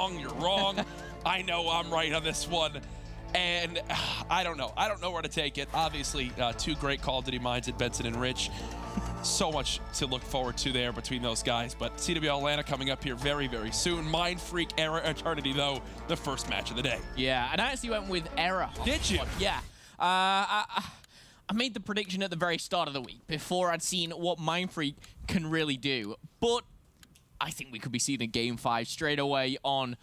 wrong, you're wrong. I know I'm right on this one. And I don't know. I don't know where to take it. Obviously, two great Call of Duty minds in Benson and Rich. So much to look forward to there between those guys. But CWL Atlanta coming up here very, very soon. MindFreak, eRa Eternity, though, the first match of the day. Yeah, and I actually went with eRa. Did you? Yeah. I made the prediction at the very start of the week before I'd seen what MindFreak can really do. But I think we could be seeing a Game 5 straight away on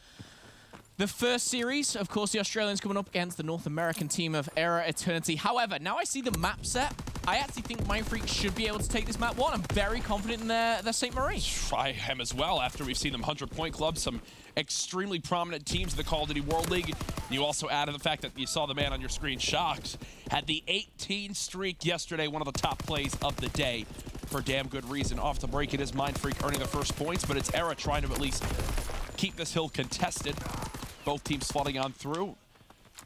the first series. Of course, the Australians coming up against the North American team of eRa Eternity. However, now I see the map set, I actually think MindFreak should be able to take this map one. I'm very confident in their St. Marie. I am as well, after we've seen them 100-point club, some extremely prominent teams in the Call of Duty World League. You also added the fact that you saw the man on your screen, Shocked, had the 18 streak yesterday, one of the top plays of the day. For damn good reason. Off the break, it is MindFreak earning the first points, but it's eRa trying to at least keep this hill contested. Both teams flooding on through.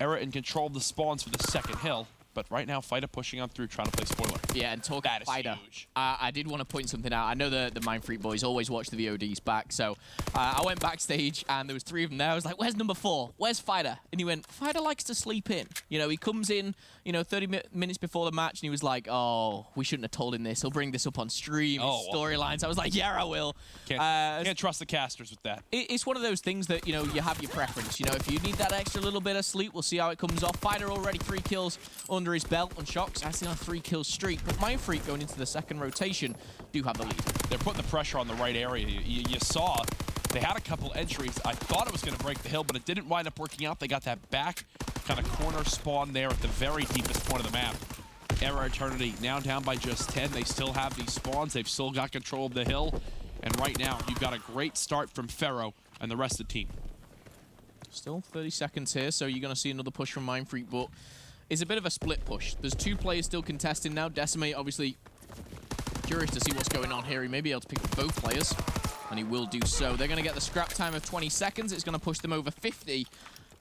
eRa in control of the spawns for the second hill. But right now, Fighter pushing on through, trying to play spoiler. Yeah, and talking Fighter, I did want to point something out. I know the MindFreak boys always watch the VODs back, so I went backstage, and there was 3 of them there. I was like, where's number 4? Where's Fighter? And he went, Fighter likes to sleep in. You know, he comes in, 30 minutes before the match, and he was like, oh, we shouldn't have told him this. He'll bring this up on stream, storylines. I was like, yeah, I will. Can't trust the casters with that. It's one of those things that, you have your preference. If you need that extra little bit of sleep, we'll see how it comes off. Fighter already 3 kills under his belt on Shocks, actually on a 3-kill streak. But MindFreak going into the second rotation do have the lead. They're putting the pressure on the right area. You saw they had a couple entries. I thought it was going to break the hill, but it didn't wind up working out. They got that back kind of corner spawn there at the very deepest point of the map. eRa Eternity now down by just 10. They still have these spawns. They've still got control of the hill. And right now, you've got a great start from Pharaoh and the rest of the team. Still 30 seconds here, so you're going to see another push from MindFreak, but it's a bit of a split push. There's 2 players still contesting now. Decimate, obviously, curious to see what's going on here. He may be able to pick up both players, and he will do so. They're going to get the scrap time of 20 seconds. It's going to push them over 50.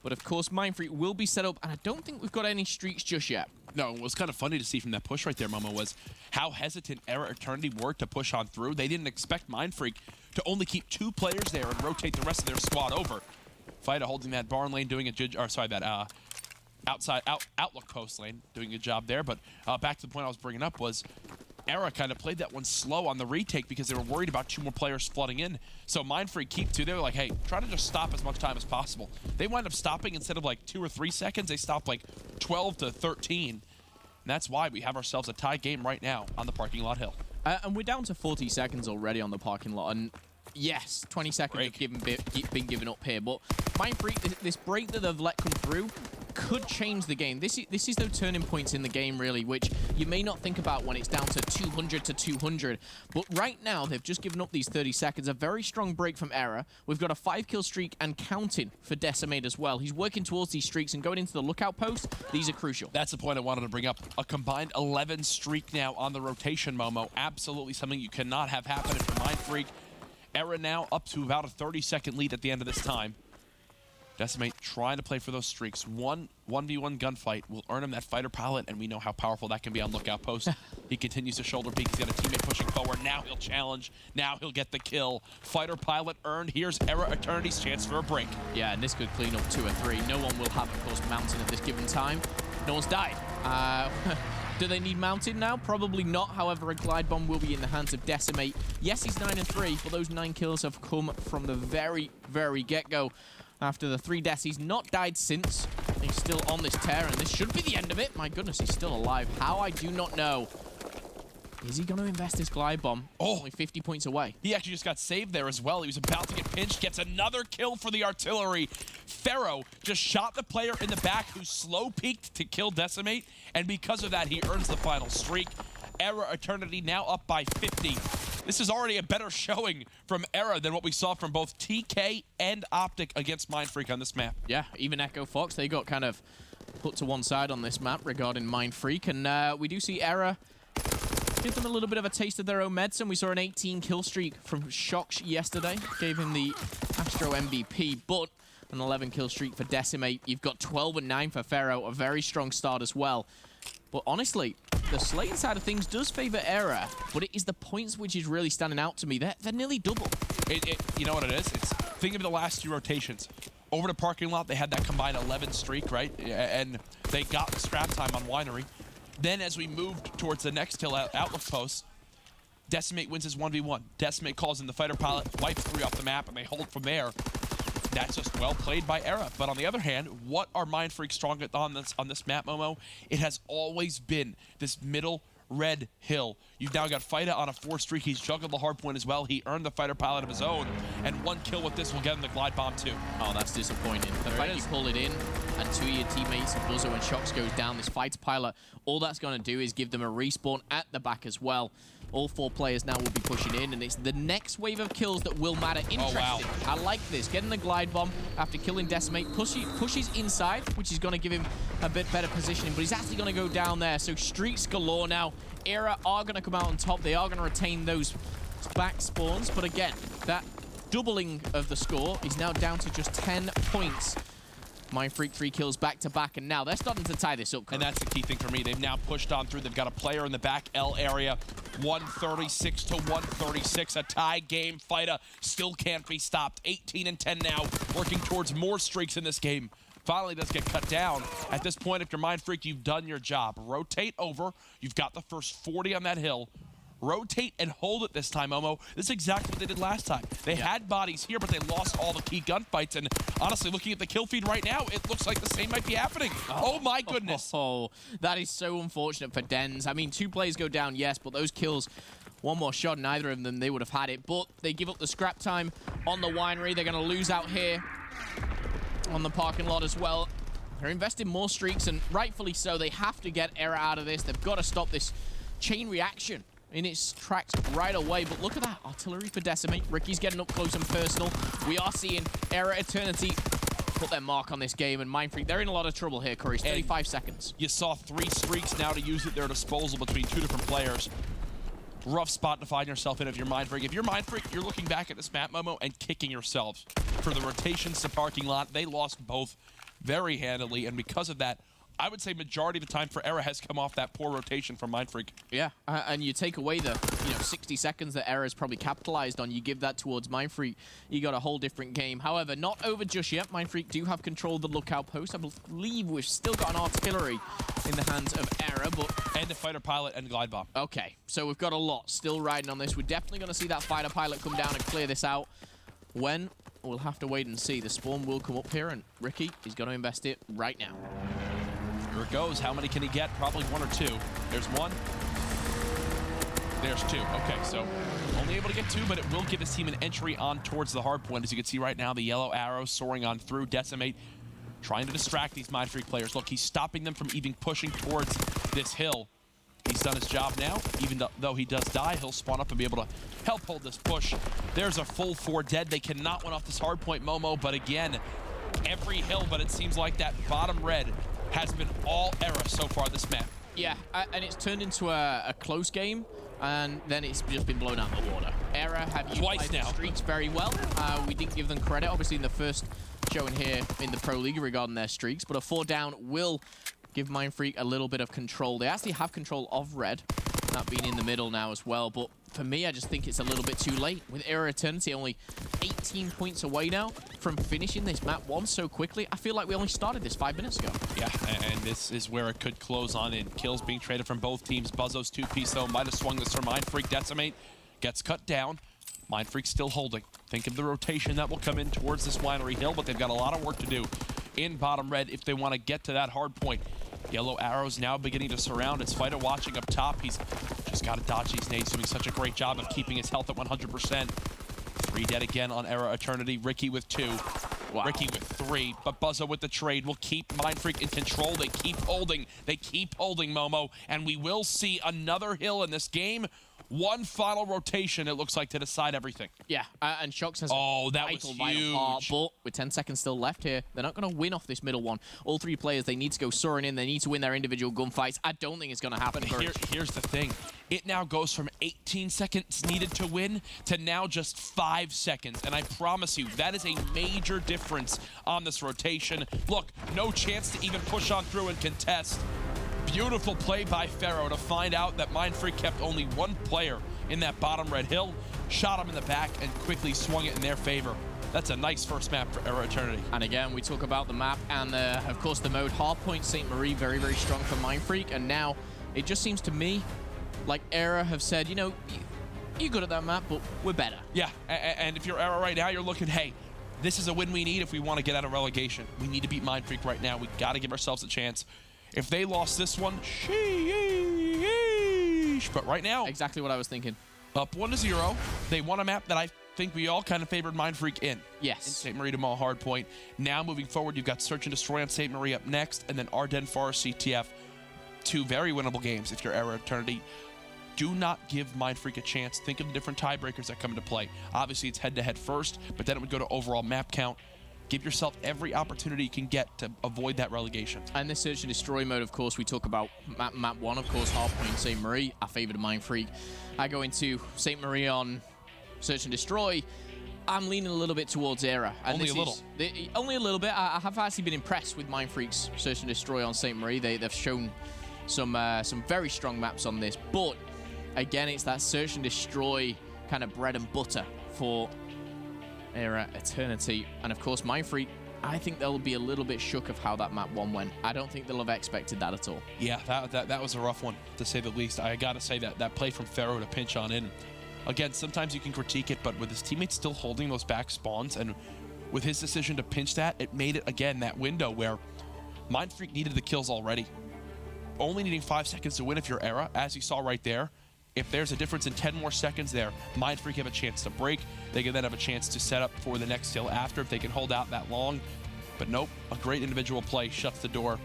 But, of course, MindFreak will be set up, and I don't think we've got any streaks just yet. No, what was kind of funny to see from that push right there, Momo, was how hesitant eRa Eternity were to push on through. They didn't expect MindFreak to only keep 2 players there and rotate the rest of their squad over. Fighter holding that barn lane, doing that outlook post lane, doing a job there. But back to the point I was bringing up was eRa kind of played that one slow on the retake because they were worried about 2 more players flooding in. So MindFreak keep 2. They were like, hey, try to just stop as much time as possible. They wind up stopping instead of like 2 or 3 seconds. They stopped like 12 to 13. And that's why we have ourselves a tie game right now on the parking lot hill. And we're down to 40 seconds already on the parking lot. And yes, 20 seconds have been given up here. But MindFreak, this break that they've let come through could change the game. This is those turning points in the game, really, which you may not think about when it's down to 200 to 200. But right now, they've just given up these 30 seconds. A very strong break from eRa. We've got a 5-kill streak and counting for Decimate as well. He's working towards these streaks and going into the lookout post. These are crucial. That's the point I wanted to bring up. A combined 11 streak now on the rotation, Momo. Absolutely something you cannot have happen for MindFreak. eRa now up to about a 30-second lead at the end of this time. Decimate trying to play for those streaks. 1v1 gunfight will earn him that fighter pilot, and we know how powerful that can be on lookout post. He continues to shoulder peek. He's got a teammate pushing forward. Now he'll challenge. Now he'll get the kill. Fighter pilot earned. Here's eRa Eternity's chance for a break. Yeah, and this could clean up 2 or 3. No one will have, of course, Mountain at this given time. No one's died. Do they need Mountain now? Probably not. However, a glide bomb will be in the hands of Decimate. Yes, he's 9-3, but those 9 kills have come from the very, very get-go. After the 3 deaths, he's not died since. He's still on this tear, and this should be the end of it. My goodness, he's still alive. How, I do not know. Is he going to invest his glide bomb? Oh, only 50 points away. He actually just got saved there as well. He was about to get pinched, gets another kill for the artillery. Pharaoh just shot the player in the back who slow peeked to kill Decimate, and because of that, he earns the final streak. eRa Eternity now up by 50. This is already a better showing from eRa than what we saw from both TK and Optic against MindFreak on this map. Yeah, even Echo Fox, they got kind of put to one side on this map regarding MindFreak, and we do see eRa give them a little bit of a taste of their own medicine. We saw an 18 kill streak from Shocks yesterday, gave him the Astro MVP, but an 11 kill streak for Decimate. You've got 12 and 9 for Pharaoh, a very strong start as well. But honestly, the slating side of things does favor eRa, but it is the points which is really standing out to me. They're nearly double. You know what it is? Think of the last 2 rotations. Over the parking lot, they had that combined 11 streak, right? And they got the scrap time on Winery. Then as we moved towards the next hill outlook post, Decimate wins his 1v1. Decimate calls in the fighter pilot, wipes 3 off the map, and they hold from there. That's just well played by eRa. But on the other hand, what are MindFreak strong at on this map, Momo? It has always been this middle red hill. You've now got Fighta on a 4 streak. He's juggled the hardpoint as well. He earned the fighter pilot of his own, and 1 kill with this will get him the glide bomb too. Oh, that's disappointing. The fact you pull it in, and 2 of your teammates, and Buzzo and Shox goes down, this fighter pilot, all that's going to do is give them a respawn at the back as well. All 4 players now will be pushing in, and it's the next wave of kills that will matter. Interesting. Oh, wow. I like this. Getting the glide bomb after killing Decimate. Pushes inside, which is going to give him a bit better positioning, but he's actually going to go down there. So streaks galore now. eRa are going to come out on top. They are going to retain those back spawns, but again, that doubling of the score is now down to just 10 points. MindFreak 3 kills back-to-back, and now they're starting to tie this up. And that's the key thing for me. They've now pushed on through. They've got a player in the back L area. 136 to 136. A tie game. Fighta still can't be stopped. 18 and 10 now, working towards more streaks in this game. Finally does get cut down. At this point, if you're MindFreak, you've done your job. Rotate over. You've got the first 40 on that hill. Rotate and hold it this time, Momo. This is exactly what they did last time. They had bodies here, but they lost all the key gunfights. And honestly, looking at the kill feed right now, it looks like the same might be happening. Oh my goodness. Oh, that is so unfortunate for Dens. I mean, 2 players go down, yes, but those kills, 1 more shot, neither of them, they would have had it. But they give up the scrap time on the Winery. They're going to lose out here on the parking lot as well. They're investing more streaks, and rightfully so. They have to get eRa out of this. They've got to stop this chain reaction in its tracks right away. But look at that artillery for Decimate. Ricky's getting up close and personal. We are seeing eRa Eternity put their mark on this game, and MindFreak, they're in a lot of trouble here, Curry. 35 seconds. You saw 3 streaks now to use at their disposal between 2 different players. Rough spot to find yourself in if you're MindFreak. If you're MindFreak, you're looking back at this map, Momo, and kicking yourselves. For the rotations to parking lot, they lost both very handily, and because of that, I would say majority of the time for eRa has come off that poor rotation from MindFreak. Yeah, and you take away the 60 seconds that eRa has probably capitalized on, you give that towards MindFreak, you got a whole different game. However, not over just yet. MindFreak do have control of the lookout post. I believe we've still got an artillery in the hands of eRa, but... And a fighter pilot and glide bomb. Okay, so we've got a lot still riding on this. We're definitely going to see that fighter pilot come down and clear this out. When? We'll have to wait and see. The spawn will come up here, and Ricky is going to invest it right now. Here it goes. How many can he get? Probably 1 or 2. There's 1. There's 2. Okay, so only able to get 2, but it will give his team an entry on towards the hard point. As you can see right now, the yellow arrow soaring on through. Decimate trying to distract these MindFreak players. Look, he's stopping them from even pushing towards this hill. He's done his job now. Even though he does die, he'll spawn up and be able to help hold this push. There's a full 4 dead. They cannot win off this hard point, Momo, but again, every hill, but it seems like that bottom red has been all eRa so far this map. Yeah, and it's turned into a close game, and then it's just been blown out of the water. eRa have utilized the streaks very well. We didn't give them credit, obviously, in the first showing here in the Pro League regarding their streaks, but a 4 down will give MindFreak a little bit of control. They actually have control of red, that being in the middle now as well, but for me, I just think it's a little bit too late. With eRa Eternity only 18 points away now from finishing this map 1 so quickly, I feel like we only started this 5 minutes ago. Yeah, and this is where it could close on in. Kills being traded from both teams. Buzzo's 2-piece, though, might have swung this for MindFreak. Decimate gets cut down. MindFreak still holding. Think of the rotation that will come in towards this Winery Hill, but they've got a lot of work to do in bottom red if they want to get to that hard point. Yellow arrows now beginning to surround. It's Fighta watching up top. He's just got to dodge these nades, doing such a great job of keeping his health at 100%. 3 dead again on eRa Eternity. Ricky with 2. Wow. Ricky with 3. But Buzzo with the trade will keep MindFreak in control. They keep holding. They keep holding, Momo. And we will see another hill in this game. 1 final rotation, it looks like, to decide everything. Yeah, and Shox has that was huge. Part, but with 10 seconds still left here, they're not going to win off this middle one. All 3 players, they need to go soaring in. They need to win their individual gunfights. I don't think it's going to happen. Here's the thing. It now goes from 18 seconds needed to win to now just 5 seconds. And I promise you, that is a major difference on this rotation. Look, no chance to even push on through and contest. Beautiful play by Pharaoh to find out that MindFreak kept only one player in that bottom red hill, shot him in the back, and quickly swung it in their favor. That's a nice first map for eRa Eternity. And again, we talk about the map and, of course, the mode. Hardpoint St. Marie, very, very strong for MindFreak. And now, it just seems to me like eRa have said, you know, you're good at that map, but we're better. Yeah, and if you're eRa right now, you're looking, hey, this is a win we need if we want to get out of relegation. We need to beat MindFreak right now. We got to give ourselves a chance. If they lost this one, sheesh. But right now, Exactly what I was thinking. up 1-0. They won a map that I think we all kind of favored MindFreak in. Yes. In St. Marie de Mall Hardpoint. Now moving forward, you've got Search and Destroy on St. Marie up next, and then Ardennes Forest CTF. Two very winnable games if you're eRa Eternity. Do not give MindFreak a chance. Think of the different tiebreakers that come into play. Obviously, it's head-to-head first, but then it would go to overall map count. Give yourself every opportunity you can get to avoid that relegation. And this Search and Destroy mode, of course, we talk about map 1, of course, Hardpoint St. Marie. I favored MindFreak. I go into St. Marie on Search and Destroy. I'm leaning a little bit towards eRa. Only a little. Only a little bit. I have actually been impressed with MindFreak's Search and Destroy on St. Marie. They've shown some very strong maps on this. But, again, it's that Search and Destroy kind of bread and butter for eRa Eternity. And, of course, MindFreak, I think they'll be a little bit shook of how that map 1 went. I don't think they'll have expected that at all. Yeah, that was a rough one, to say the least. I got to say that play from Pharaoh to pinch on in. Again, sometimes you can critique it, but with his teammates still holding those back spawns, and with his decision to pinch that, it made it, again, that window where MindFreak needed the kills already. Only needing 5 seconds to win if you're eRa, as you saw right there. If there's a difference in 10 more seconds there, MindFreak have a chance to break. They can then have a chance to set up for the next kill after if they can hold out that long. But nope, a great individual play shuts the door.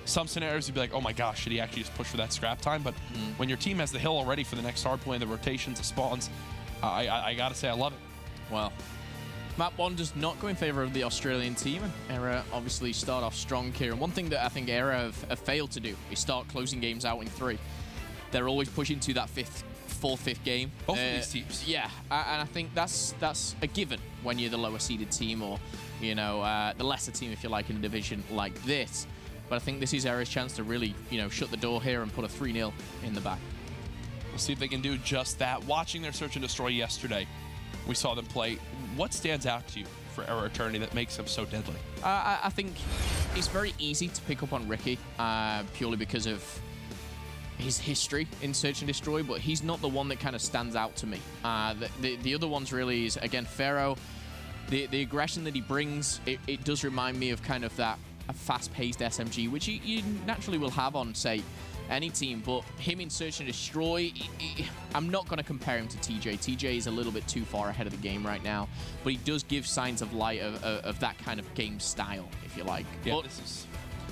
Some scenarios you'd be like, oh my gosh, should he actually just push for that scrap time? But when your team has the hill already for the next hard play, the rotations, the spawns, I gotta say I love it. Well, map 1 does not go in favor of the Australian team, and eRa obviously start off strong here. And one thing that I think eRa have failed to do is start closing games out in 3. They're always pushing to that fourth, fifth game. Both of these teams. Yeah, and I think that's a given when you're the lower seeded team, or you know, the lesser team, if you like, in a division like this. But I think this is eRa's chance to really, you know, shut the door here and put a 3-0 in the back. We'll see if they can do just that. Watching their Search and Destroy yesterday, we saw them play. What stands out to you for eRa Eternity that makes them so deadly? I think it's very easy to pick up on Ricky, purely because of his history in Search and Destroy, but he's not the one that kind of stands out to me. The other ones really is, again, Pharaoh. The aggression that he brings, it does remind me of kind of that a fast-paced SMG, which you naturally will have on, say, any team, but him in Search and Destroy, I'm not going to compare him to TJ. TJ is a little bit too far ahead of the game right now, but he does give signs of light of that kind of game style, if you like. Yeah, but this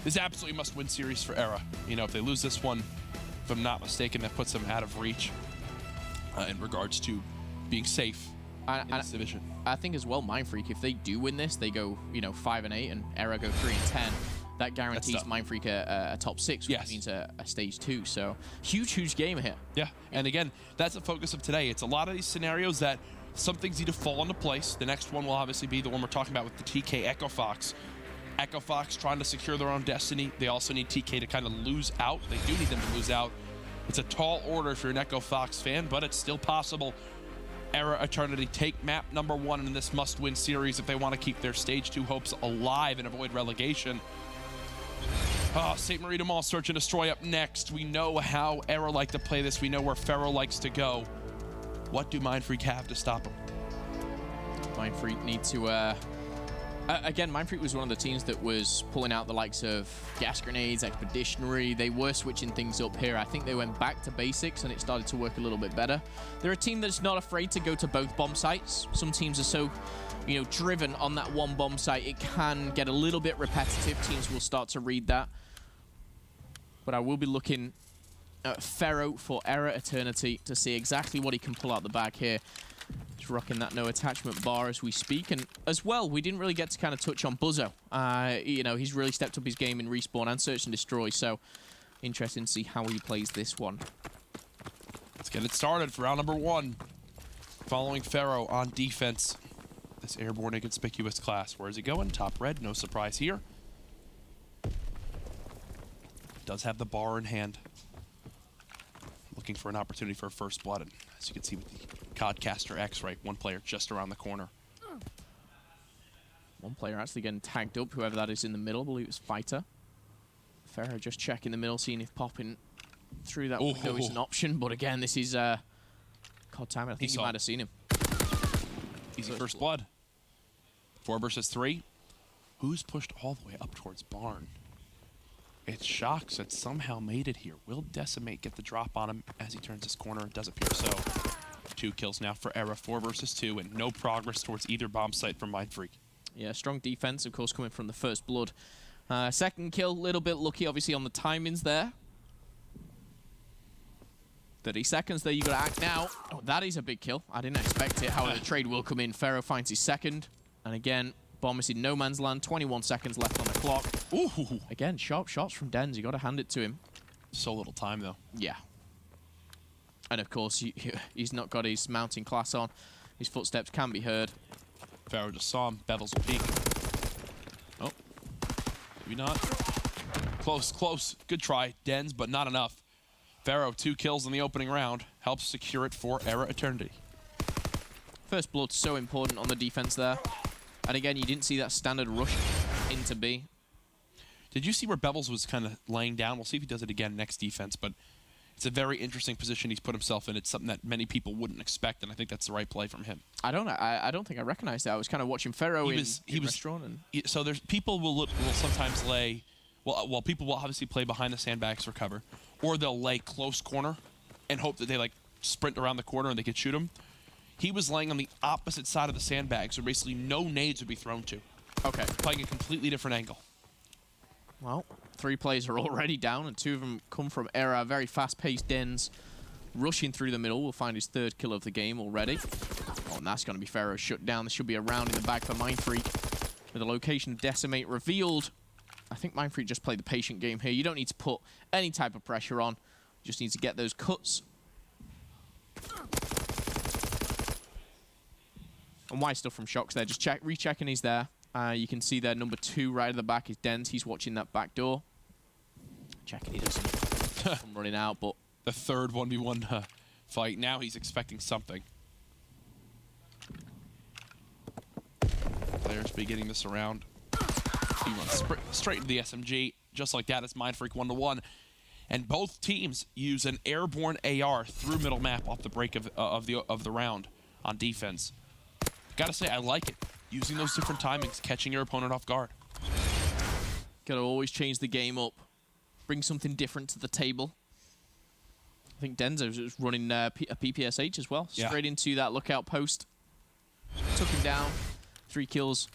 is absolutely must-win series for eRa. You know, if they lose this one, if I'm not mistaken, that puts them out of reach in regards to being safe in this division. I think as well, MindFreak, if they do win this, they go, you know, 5-8, and eRa go 3-10. That guarantees MindFreak a top 6, which means a stage 2. So huge game here. Yeah, and again, that's the focus of today. It's a lot of these scenarios that some things need to fall into place. The next one will obviously be the one we're talking about with the TK Echo Fox. Echo Fox trying to secure their own destiny. They also need TK to kind of lose out. They do need them to lose out. It's a tall order if you're an Echo Fox fan, but it's still possible. eRa Eternity take map number 1 in this must-win series if they want to keep their stage 2 hopes alive and avoid relegation. St. Marie de Mall Search and Destroy up next. We know how eRa like to play this. We know where Pharaoh likes to go. What do MindFreak have to stop him? MindFreak need to... again, MindFreak was one of the teams that was pulling out the likes of gas grenades, expeditionary. They were switching things up here. I think they went back to basics and it started to work a little bit better. They're a team that's not afraid to go to both bomb sites. Some teams are so, you know, driven on that one bomb site, it can get a little bit repetitive. Teams will start to read that. But I will be looking at Pharaoh for eRa Eternity to see exactly what he can pull out the bag here. He's rocking that no attachment bar as we speak. And as well, we didn't really get to kind of touch on Buzzo. You know, he's really stepped up his game in Respawn and Search and Destroy. So interesting to see how he plays this one. Let's get it started for round number 1. Following Pharaoh on defense. This airborne inconspicuous class. Where is he going? Top red, no surprise here. does have the bar in hand. Looking for an opportunity for a first blood. And as you can see with the Codcaster X, right, one player just around the corner. One player actually getting tagged up, whoever that is in the middle. I believe it's Fighter. Pharaoh just checking the middle, seeing if popping through that window is an option. But again, this is COD time. I think you might have seen him. Easy first blood. 4 versus 3. Who's pushed all the way up towards Barn? It's Shocks that somehow made it here. Will Decimate get the drop on him as he turns his corner? It does appear so. 2 kills now for eRa, 4 versus 2, and no progress towards either bomb site from MindFreak. Yeah, strong defense, of course, coming from the first blood. Second kill, a little bit lucky, obviously, on the timings there. 30 seconds there, you got to act now. Oh, that is a big kill. I didn't expect it. However, the trade will come in. Pharaoh finds his second. And again, bomb is in no man's land. 21 seconds left on the clock. Ooh. Again, sharp shots from Dens. You got to hand it to him. So little time, though. Yeah. And of course, he's not got his mounting class on. His footsteps can be heard. Pharaoh just saw him. Bevels will peek. Oh. Maybe not. Close, close. Good try, Dens, but not enough. Pharaoh, 2 kills in the opening round. Helps secure it for eRa Eternity. First blood so important on the defense there. And again, you didn't see that standard rush into B. Did you see where Bevels was kind of laying down? We'll see if he does it again next defense, but it's a very interesting position he's put himself in. It's something that many people wouldn't expect, and I think that's the right play from him. I don't think I recognized that. I was kind of watching Pharaoh in restaurant. And so there's people will sometimes lay, well, people will obviously play behind the sandbags for cover, or they'll lay close corner and hope that they like sprint around the corner and they can shoot him. He was laying on the opposite side of the sandbags, so basically no nades would be thrown to. Okay. Playing a completely different angle. Well, 3 players are already down, and 2 of them come from eRa. Very fast-paced Dens rushing through the middle. We'll find his 3rd kill of the game already. Oh, and that's going to be Pharaoh shut down. There should be a round in the bag for MindFreak. With the location of Decimate revealed. I think MindFreak just played the patient game here. You don't need to put any type of pressure on. You just need to get those cuts. And why stuff from Shocks there. Just rechecking he's there. You can see there number 2 right at the back is Dens. He's watching that back door. Checking he doesn't come running out, but the 3rd 1v1 fight. Now he's expecting something. Players beginning this around. He runs straight into the SMG. Just like that, it's MindFreak 1-1. And both teams use an airborne AR through middle map off the break of the round on defense. Gotta say, I like it. Using those different timings, catching your opponent off guard. Gotta always change the game up. Bring something different to the table. I think Denzo's is running a PPSH as well. Yeah. Straight into that lookout post. Took him down. 3 kills.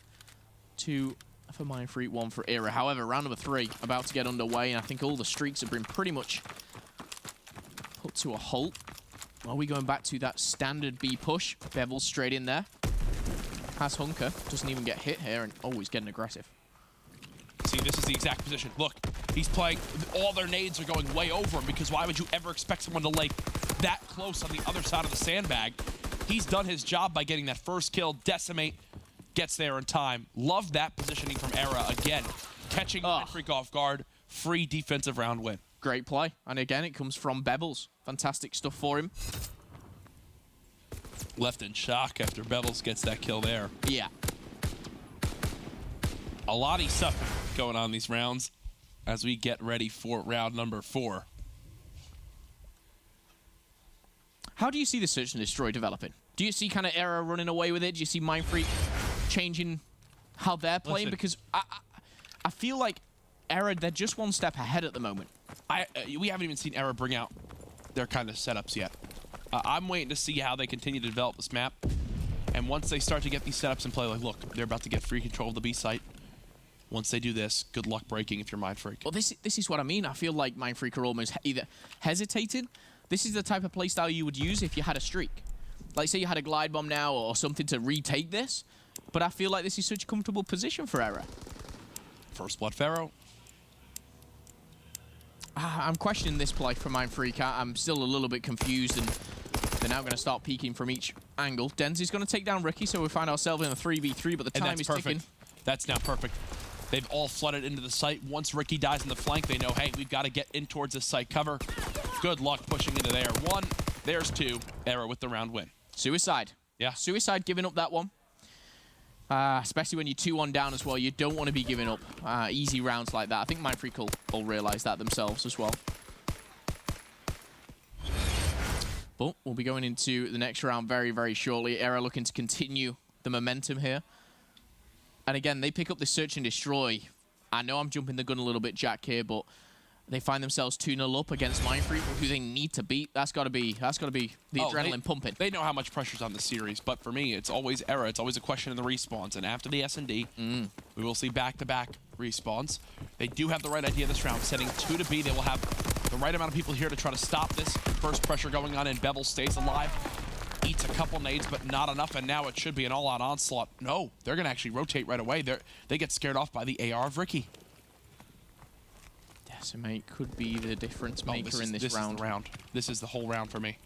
2 for MindFreak, 1 for eRa. However, round number 3 about to get underway, and I think all the streaks have been pretty much put to a halt. Are we going back to that standard B push? Bevel straight in there. Has Hunker. Doesn't even get hit here, and oh, he's getting aggressive. See, this is the exact position. Look, he's playing. All their nades are going way over him because why would you ever expect someone to lay that close on the other side of the sandbag? He's done his job by getting that first kill. Decimate gets there in time. Love that positioning from eRa again. Catching MindFreak off guard. Free defensive round win. Great play. And again, it comes from Bevels. Fantastic stuff for him. Left in shock after Bevels gets that kill there. Yeah. A lot of stuff going on these rounds as we get ready for round number 4. How do you see the Search and Destroy developing? Do you see kind of eRa running away with it? Do you see MindFreak changing how they're playing? Because I feel like eRa, they're just one step ahead at the moment. We haven't even seen eRa bring out their kind of setups yet. I'm waiting to see how they continue to develop this map. And once they start to get these setups in play, like, look, they're about to get free control of the B site. Once they do this, good luck breaking if you're MindFreak. Well, this is what I mean. I feel like MindFreak are almost either hesitated. This is the type of playstyle you would use if you had a streak. Like, say you had a glide bomb now or something to retake this. But I feel like this is such a comfortable position for eRa. First blood Pharaoh. I'm questioning this play for MindFreak. I'm still a little bit confused, and they're now going to start peeking from each angle. Denz is going to take down Ricky, so we find ourselves in a 3v3, but the time is ticking. That's now perfect. They've all flooded into the site. Once Ricky dies in the flank, they know, hey, we've got to get in towards this site cover. Good luck pushing into there. One, there's two. eRa with the round win. Suicide. Yeah. Suicide giving up that one. Especially when you're 2-1 down as well. You don't want to be giving up easy rounds like that. I think MindFreak will realize that themselves as well. But we'll be going into the next round very, very shortly. eRa looking to continue the momentum here. And again, they pick up the search and destroy. I know I'm jumping the gun a little bit, Jack, here, but they find themselves 2-0 up against MindFreak, who they need to beat. That's got to be the adrenaline pumping. They know how much pressure's on the series, but for me, it's always eRa. It's always a question in the respawns. And after the S&D, we will see back-to-back respawns. They do have the right idea this round, setting 2 to B. They will have the right amount of people here to try to stop this. First pressure going on, and Bevel stays alive. Eats a couple nades, but not enough, and now it should be an all-out onslaught. No, they're going to actually rotate right away. They get scared off by the AR of Ricky. Decimate could be the difference maker in this round. Is the round. This is the whole round for me.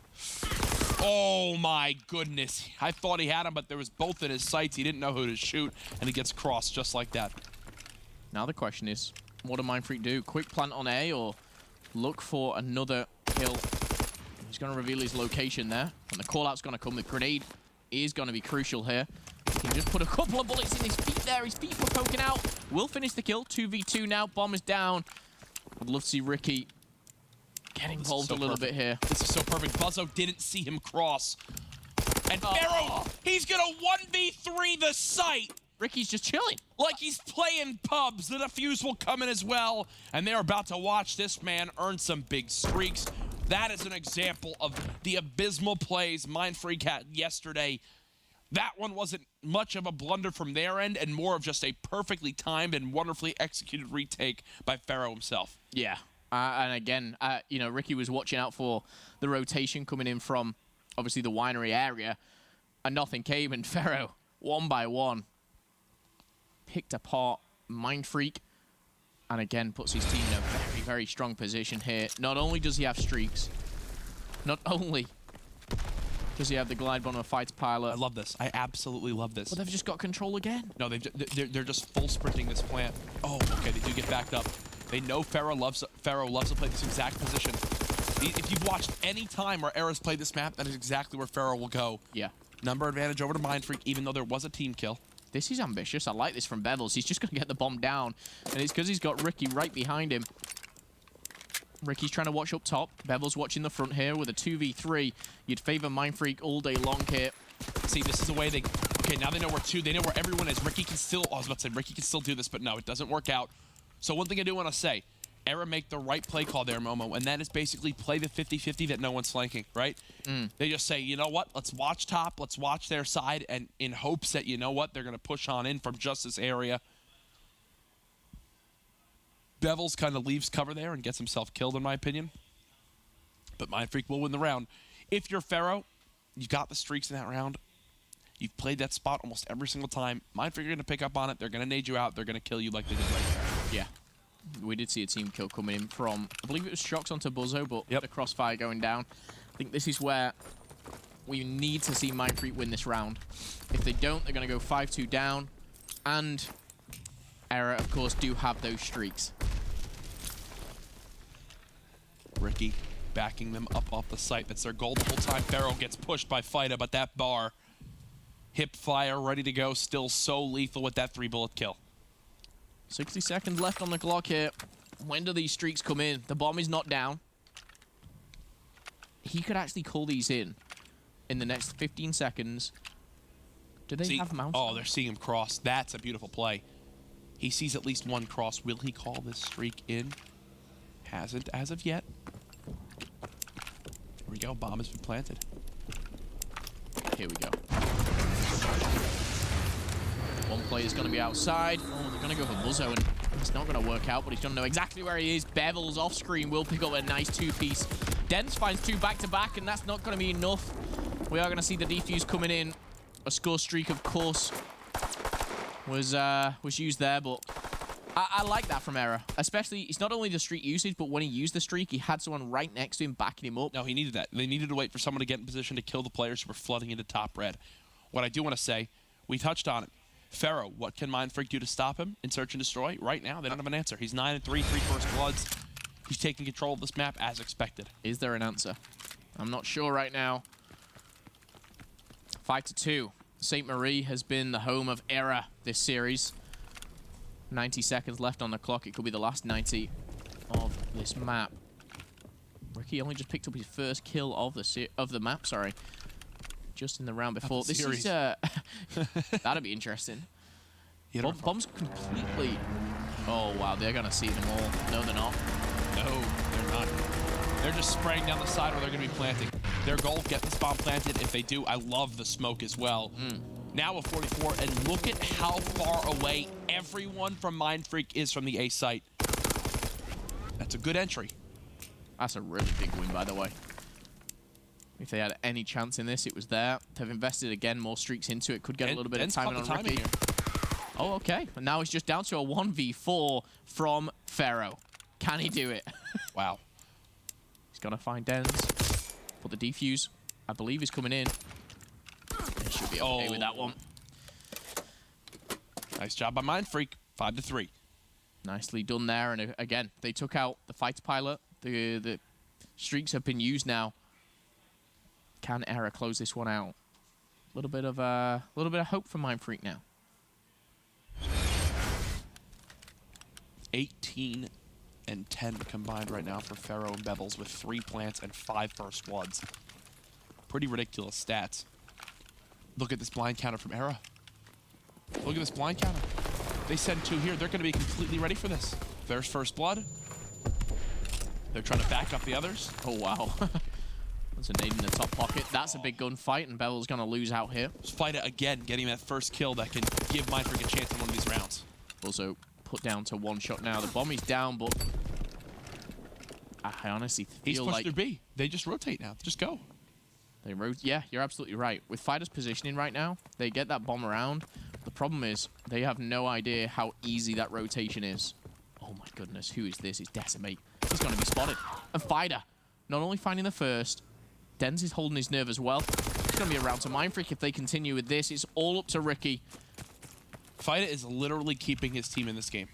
Oh my goodness. I thought he had him, but there was both in his sights. He didn't know who to shoot, and he gets crossed just like that. Now the question is, what do MindFreak do? Quick plant on A or look for another kill? He's going to reveal his location there, and the call-out's going to come. The grenade is going to be crucial here. He can just put a couple of bullets in his feet there. His feet were poking out. Will finish the kill. 2v2 now. Bomb is down. I'd love to see Ricky get involved a little bit here. This is so perfect. Buzzo didn't see him cross. And Pharaoh, he's going to 1v3 the site. Ricky's just chilling. Like he's playing pubs. The defuse will come in as well. And they're about to watch this man earn some big streaks. That is an example of the abysmal plays MindFreak had yesterday. That one wasn't much of a blunder from their end and more of just a perfectly timed and wonderfully executed retake by Pharaoh himself. Yeah. And again, you know, Ricky was watching out for the rotation coming in from, obviously, the winery area. And nothing came. And Pharaoh, one by one, picked apart MindFreak. And again, puts his team in a very, very strong position here. Not only does he have streaks, not only does he have the glide bomb of fights pilot. I love this. I absolutely love this. But they've just got control again. No, they're just full sprinting this plant. Oh, okay, they do get backed up. They know Pharaoh loves to play this exact position. If you've watched any time where eRa's played this map, that is exactly where Pharaoh will go. Yeah. Number advantage over to MindFreak, even though there was a team kill. This is ambitious. I like this from Bevels. He's just going to get the bomb down. And it's because he's got Ricky right behind him. Ricky's trying to watch up top. Bevels watching the front here with a 2v3. You'd favor MindFreak all day long here. See, this is the way they... Okay, now they know where two. They know where everyone is. Ricky can still... Oh, I was about to say, Ricky can still do this, but no, it doesn't work out. So one thing I do want to say, eRa make the right play call there, Momo, and that is basically play the 50-50 that no one's flanking, right? They just say, you know what, let's watch top, let's watch their side, and in hopes that, you know what, they're going to push on in from just this area. Bevels kind of leaves cover there and gets himself killed, in my opinion. But MindFreak will win the round. If you're Pharaoh, you got the streaks in that round. You've played that spot almost every single time. MindFreak are going to pick up on it. They're going to nade you out. They're going to kill you like they did right there. Yeah. We did see a team kill coming in from, I believe it was Shocks onto Buzzo, but the crossfire going down. I think this is where we need to see MindFreak win this round. If they don't, they're going to go 5-2 down. And eRa, of course, do have those streaks. Ricky backing them up off the site. That's their goal the whole time. Pharaoh gets pushed by Fida, but that bar, hip fire, ready to go, still so lethal with that 3-bullet kill. 60 seconds left on the clock here. When do these streaks come in? The bomb is not down. He could actually call these in the next 15 seconds. Do they have mounts? Oh, they're seeing him cross. That's a beautiful play. He sees at least one cross. Will he call this streak in? Hasn't as of yet. Here we go. Bomb has been planted. Here we go. One player is going to be outside. Oh, they're going to go for Buzzo, and it's not going to work out, but he's going to know exactly where he is. Bevels off screen will pick up a nice 2-piece. Dens finds 2 back-to-back, and that's not going to be enough. We are going to see the defuse coming in. A score streak, of course, was used there, but I like that from eRa. Especially, it's not only the streak usage, but when he used the streak, he had someone right next to him backing him up. No, he needed that. They needed to wait for someone to get in position to kill the players who were flooding into top red. What I do want to say, we touched on it. Pharaoh, what can MindFreak do to stop him in Search and Destroy? Right now, they don't have an answer. He's 9-3, 3 first bloods. He's taking control of this map as expected. Is there an answer? I'm not sure right now. 5-2. St. Marie has been the home of eRa this series. 90 seconds left on the clock. It could be the last 90 of this map. Ricky only just picked up his first kill of the map, sorry. Just in the round before. This is that'd be interesting. Bomb's completely. Oh wow, they're gonna see them all. No, they're not. No, they're not. They're just spraying down the side where they're gonna be planting. Their goal, get this bomb planted. If they do, I love the smoke as well. Now a 44, and look at how far away everyone from MindFreak is from the A site. That's a good entry. That's a really big win, by the way. If they had any chance in this, it was there. They've invested again, more streaks into it. Could get a little bit of timing on Ricky. Oh, okay. And now he's just down to a 1v4 from Pharaoh. Can he do it? Wow. He's going to find Dens. But the defuse, I believe, is coming in. He should be okay with that one. Nice job by MindFreak. 5-3. Nicely done there. And again, they took out the fighter pilot. The streaks have been used now. Can eRa close this one out? A little bit of hope for MindFreak now. 18 and 10 combined right now for Pharaoh and Bevels with 3 plants and 5 first bloods. Pretty ridiculous stats. Look at this blind counter from eRa. Look at this blind counter. They send 2 here. They're going to be completely ready for this. There's first blood. They're trying to back up the others. Oh, wow. That's a nade in the top pocket. That's a big gunfight, and Bevel's going to lose out here. Just fight it again, getting that first kill that can give MindFreak a chance in one of these rounds. Also put down to 1 shot now. The bomb is down, but I honestly feel like... He's pushed their B. They just rotate now. Just go. Yeah, you're absolutely right. With fighters positioning right now, they get that bomb around. The problem is they have no idea how easy that rotation is. Oh my goodness, who is this? It's Decimate. He's going to be spotted. And Fighter, not only finding the first, Dens is holding his nerve as well. It's going to be a round to MindFreak if they continue with this. It's all up to Ricky. Fighter is literally keeping his team in this game.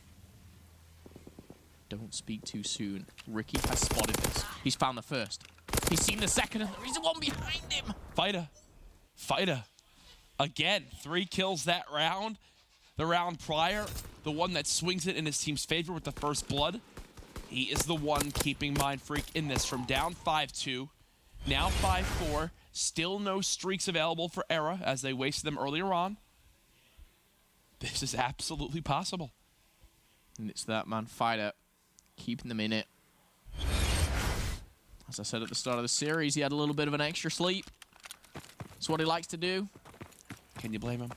Don't speak too soon. Ricky has spotted this. He's found the first. He's seen the second, and there is one behind him. Fighter. Again, 3 kills that round. The round prior, the one that swings it in his team's favor with the first blood. He is the one keeping MindFreak in this from down 5-2. Now 5-4. Still no streaks available for eRa as they wasted them earlier on. This is absolutely possible. And it's that man, Fighter, keeping them in it. As I said at the start of the series, he had a little bit of an extra sleep. It's what he likes to do. Can you blame him?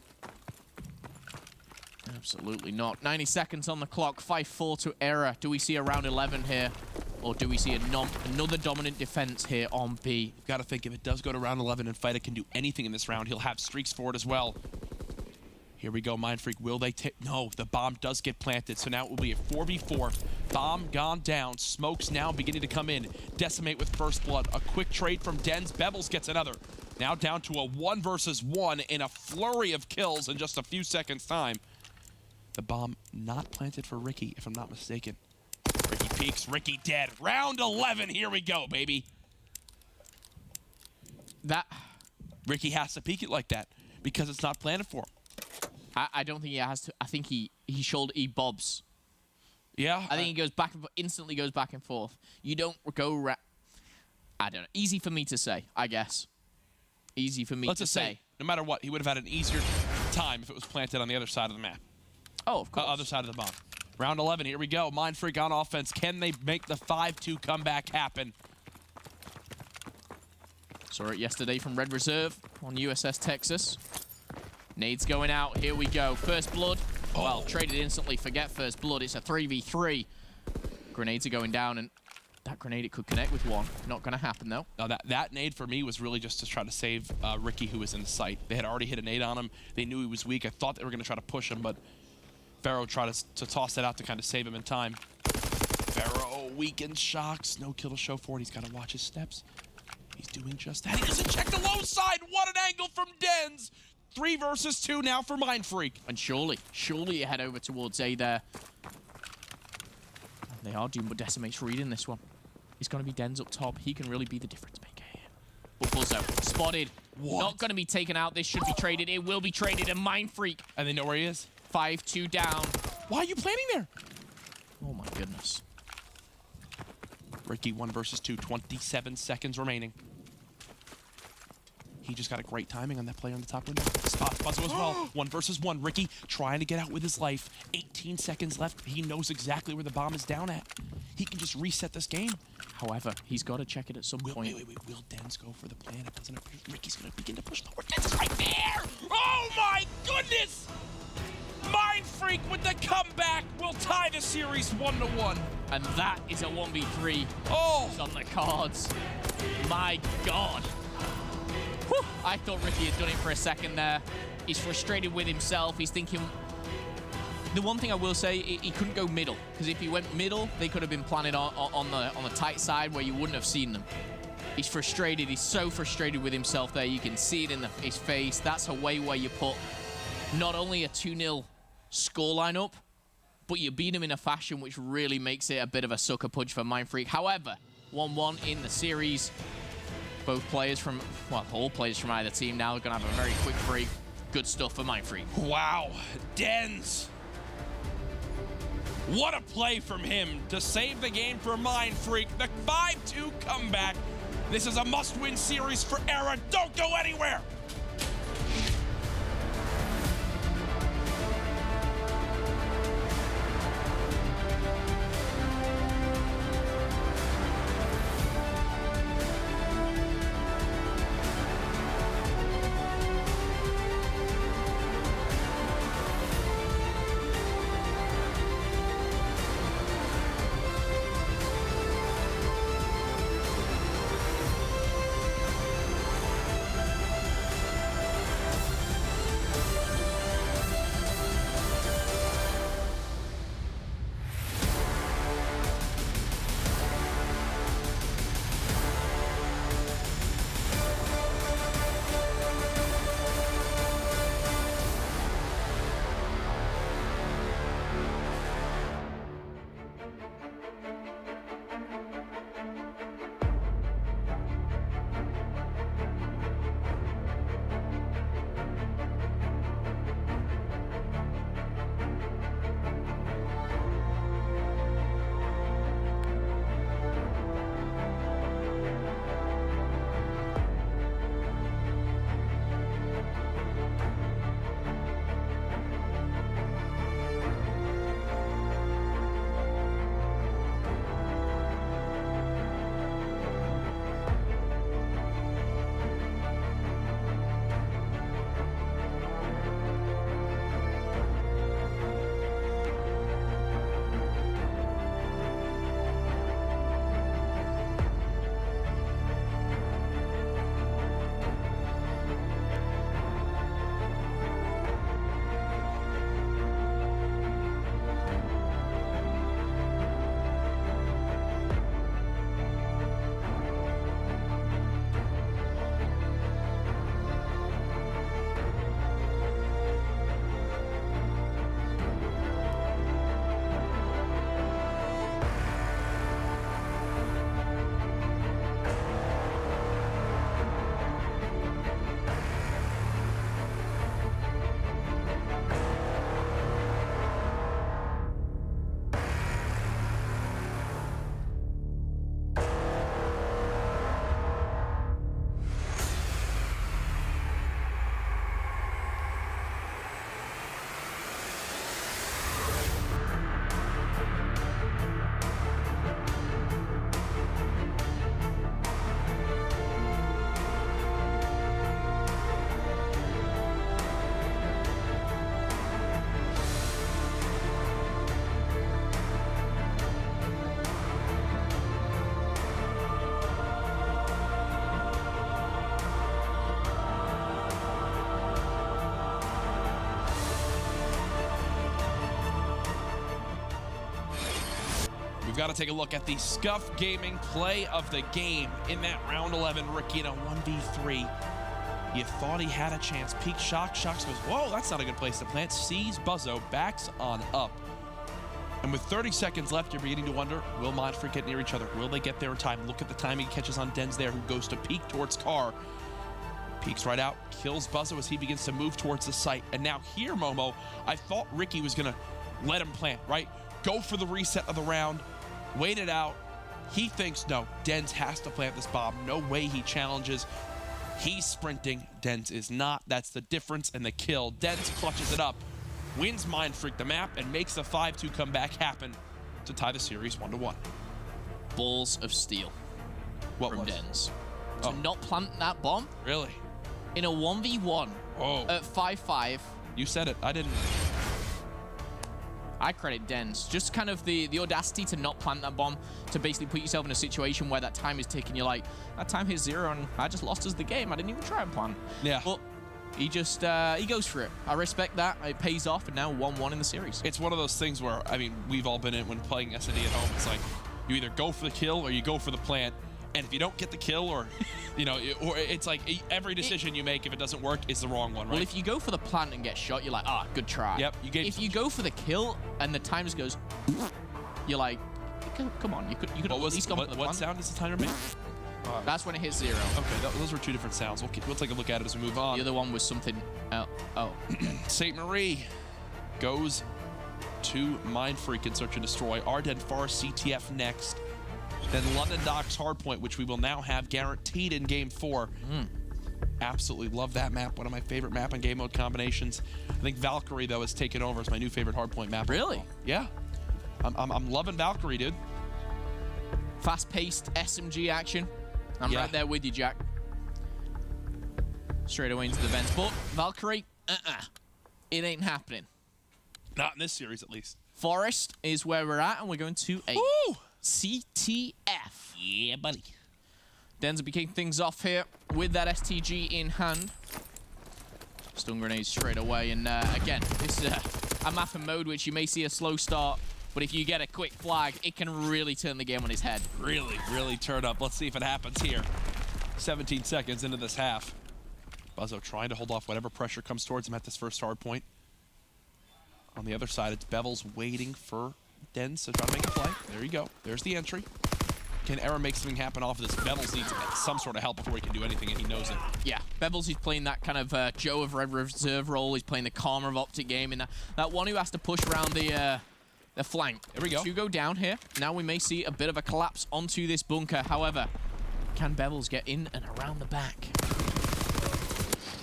Absolutely not. 90 seconds on the clock. 5-4 to eRa. Do we see a round 11 here? Or do we see another dominant defense here on B? You've got to think if it does go to round 11 and Fighter can do anything in this round, he'll have streaks for it as well. Here we go, MindFreak. Will they take? No, the bomb does get planted, so now it will be a 4v4. Bomb gone down. Smoke's now beginning to come in. Decimate with first blood. A quick trade from Dens. Bevels gets another. Now down to a 1 versus 1 in a flurry of kills in just a few seconds' time. The bomb not planted for Ricky, if I'm not mistaken. Ricky peeks. Ricky dead. Round 11. Here we go, baby. Ricky has to peek it like that because it's not planted for him. I don't think he has to. I think he bobs. Yeah. I think he goes back and instantly goes back and forth. You don't go. I don't know. Easy for me to say, I guess. Easy for me Let's to just say. No matter what, he would have had an easier time if it was planted on the other side of the map. Oh, of course. Other side of the bomb. Round 11, here we go. MindFreak on offense. Can they make the 5-2 comeback happen? Saw it yesterday from Red Reserve on USS Texas. Nades going out. Here we go. First blood. Oh. Well, traded instantly. Forget first blood. It's a 3v3. Grenades are going down, and that grenade, it could connect with one. Not going to happen, though. No, that nade for me was really just to try to save Ricky, who was in the site. They had already hit a nade on him. They knew he was weak. I thought they were going to try to push him, but Pharaoh tried to toss that out to kind of save him in time. Pharaoh weakened shocks. No kill to show for it. He's got to watch his steps. He's doing just that. He doesn't check the low side. What an angle from Dens. 3 versus 2 now for MindFreak. And surely you head over towards A there. They are doomed, but Decimate's reading this one. It's going to be Denz up top. He can really be the difference maker here. But Buzzo, spotted. What? Not going to be taken out. This should be traded. It will be traded, and MindFreak. And they know where he is? 5-2 down. Why are you planning there? Oh my goodness. Ricky 1 versus 2, 27 seconds remaining. He just got a great timing on that play on the top window. Spots Buzzo as well. 1 versus 1. Ricky trying to get out with his life. 18 seconds left. He knows exactly where the bomb is down at. He can just reset this game. However, he's got to check it at some point. Wait. Will Denz go for the plan? It doesn't appear. Ricky's going to begin to push forward. Denz is right there! Oh my goodness! MindFreak with the comeback will tie the series 1-1. And that is a 1v3. Oh! It's on the cards. My God. Whew. I thought Ricky had done it for a second there. He's frustrated with himself. He's thinking... The one thing I will say, he couldn't go middle. Because if he went middle, they could have been planted on the tight side where you wouldn't have seen them. He's frustrated. He's so frustrated with himself there. You can see it in his face. That's a way where you put not only a 2-0 scoreline up, but you beat him in a fashion which really makes it a bit of a sucker punch for MindFreak. However, 1-1 in the series. Both players from, well, all players from either team now are going to have a very quick break. Good stuff for MindFreak. Wow, Denz. What a play from him to save the game for MindFreak. The 5-2 comeback. This is a must-win series for eRa. Don't go anywhere. We've got to take a look at the Scuff Gaming play of the game in that round 11. Ricky in a 1v3. You thought he had a chance. Peek Shock. Shocks goes, whoa, that's not a good place to plant. Sees Buzzo, backs on up. And with 30 seconds left, you're beginning to wonder, will MindFreak get near each other? Will they get there in time? Look at the timing he catches on Dens there, who goes to peek towards Car. Peeks right out, kills Buzzo as he begins to move towards the site. And now here, Momo, I thought Ricky was going to let him plant, right? Go for the reset of the round, wait it out. He thinks, no, Dens has to plant this bomb. No way he challenges. He's sprinting. Dens is not. That's the difference in the kill. Dens clutches it up, wins MindFreak the map, and makes the 5-2 comeback happen to tie the series 1-1. Balls of steel from Dens. Oh. To not plant that bomb Really? in a 1v1 at 5-5. You said it. I didn't. I credit Dens. Just kind of the audacity to not plant that bomb, to basically put yourself in a situation where that time is ticking. You're like, that time hit 0 and I just lost us the game. I didn't even try and plant. Yeah. But he just, he goes for it. I respect that. It pays off, and now 1-1 in the series. It's one of those things where, I mean, we've all been in when playing S&D at home. It's like, you either go for the kill or you go for the plant. And if you don't get the kill, or, you know, or it's like every decision you make, if it doesn't work, is the wrong one, right? Well, if you go for the plant and get shot, you're like, ah, good try. Yep. If you go for the kill and the time just goes, you're like, come on, you could at least go for the plant. What sound does the timer make? That's when it hits 0. Okay, those were two different sounds. We'll take a look at it as we move on. The other one was something else. Oh. St. Marie goes to MindFreak and Search and Destroy. Arden Forest CTF next. Then London Docks Hardpoint, which we will now have guaranteed in Game 4. Absolutely love that map. One of my favorite map and game mode combinations. I think Valkyrie, though, has taken over as my new favorite Hardpoint map. Really? Yeah. I'm loving Valkyrie, dude. Fast-paced SMG action. I'm right there with you, Jack. Straight away into the vents. But Valkyrie, it ain't happening. Not in this series, at least. Forest is where we're at, and we're going to a CTF. Yeah, buddy. Dens will be kicking things off here with that STG in hand. Stun grenades straight away, and again, this is a map and mode which you may see a slow start, but if you get a quick flag, it can really turn the game on its head. Really turn up. Let's see if it happens here. 17 seconds into this half. Buzzo trying to hold off whatever pressure comes towards him at this first hard point. On the other side, it's Bevel's waiting for Dens to try to make a play. There you go. There's the entry. Can eRa make something happen off of this? Bevels needs some sort of help before he can do anything, and he knows it. Yeah, Bevels, he's playing that kind of Joe of Red Reserve role. He's playing the Karma of Optic game, and that one who has to push around the flank. There we go. 2 go down here. Now we may see a bit of a collapse onto this bunker. However, can Bevels get in and around the back?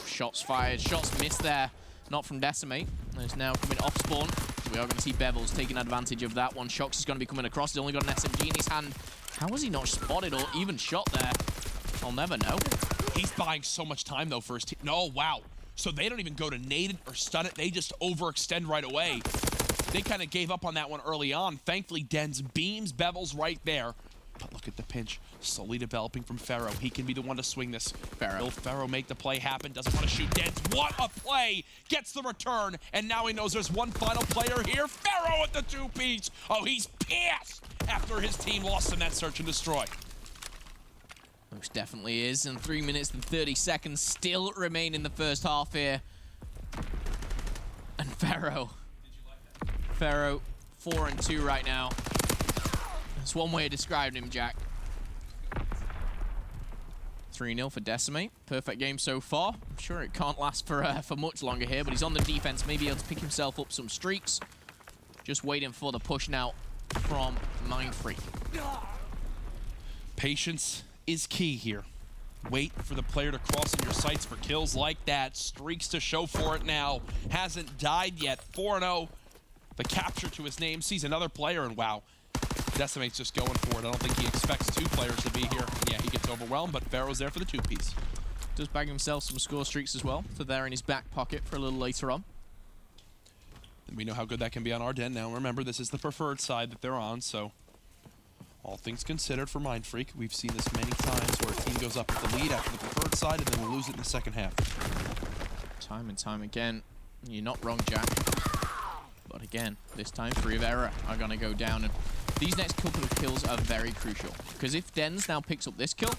Shots fired. Shots missed there. Not from Decimate. It's now coming off spawn. So we are going to see Bevels taking advantage of that one. Shox is going to be coming across. He's only got an SMG in his hand. How was he not spotted or even shot there? I'll never know. He's buying so much time, though, for his team. No, wow. So they don't even go to nade it or stun it. They just overextend right away. They kind of gave up on that one early on. Thankfully, Dens beams Bevels right there. But look at the pinch. Slowly developing from Pharaoh. He can be the one to swing this. Will Pharaoh make the play happen? Doesn't want to shoot Dens. What a play! Gets the return, and now he knows there's one final player here. Pharaoh at the 2-piece. Oh, he's pissed after his team lost in that search and destroy. Most definitely is, and 3 minutes and 30 seconds still remain in the first half here. And Pharaoh. Pharaoh, 4-2 right now. That's one way of describing him, Jack. 3-0 for Decimate. Perfect game so far. I'm sure it can't last for much longer here, but he's on the defense, maybe able to pick himself up some streaks. Just waiting for the push now from MindFreak. Patience is key here. Wait for the player to cross in your sights for kills like that. Streaks to show for it now. Hasn't died yet. 4-0. The capture to his name. Sees another player, and wow. Decimate's just going for it. I don't think he expects 2 players to be here. Yeah, he gets overwhelmed, but Pharaoh's there for the 2-piece. Does bag himself some score streaks as well, so they're in his back pocket for a little later on. And we know how good that can be on Arden. Now remember, this is the preferred side that they're on, so all things considered for MindFreak, we've seen this many times where a team goes up with the lead after the preferred side and then will lose it in the second half. Time and time again. You're not wrong, Jack. But again, this time 3 of eRa are going to go down, and these next couple of kills are very crucial, because if Dens now picks up this kill,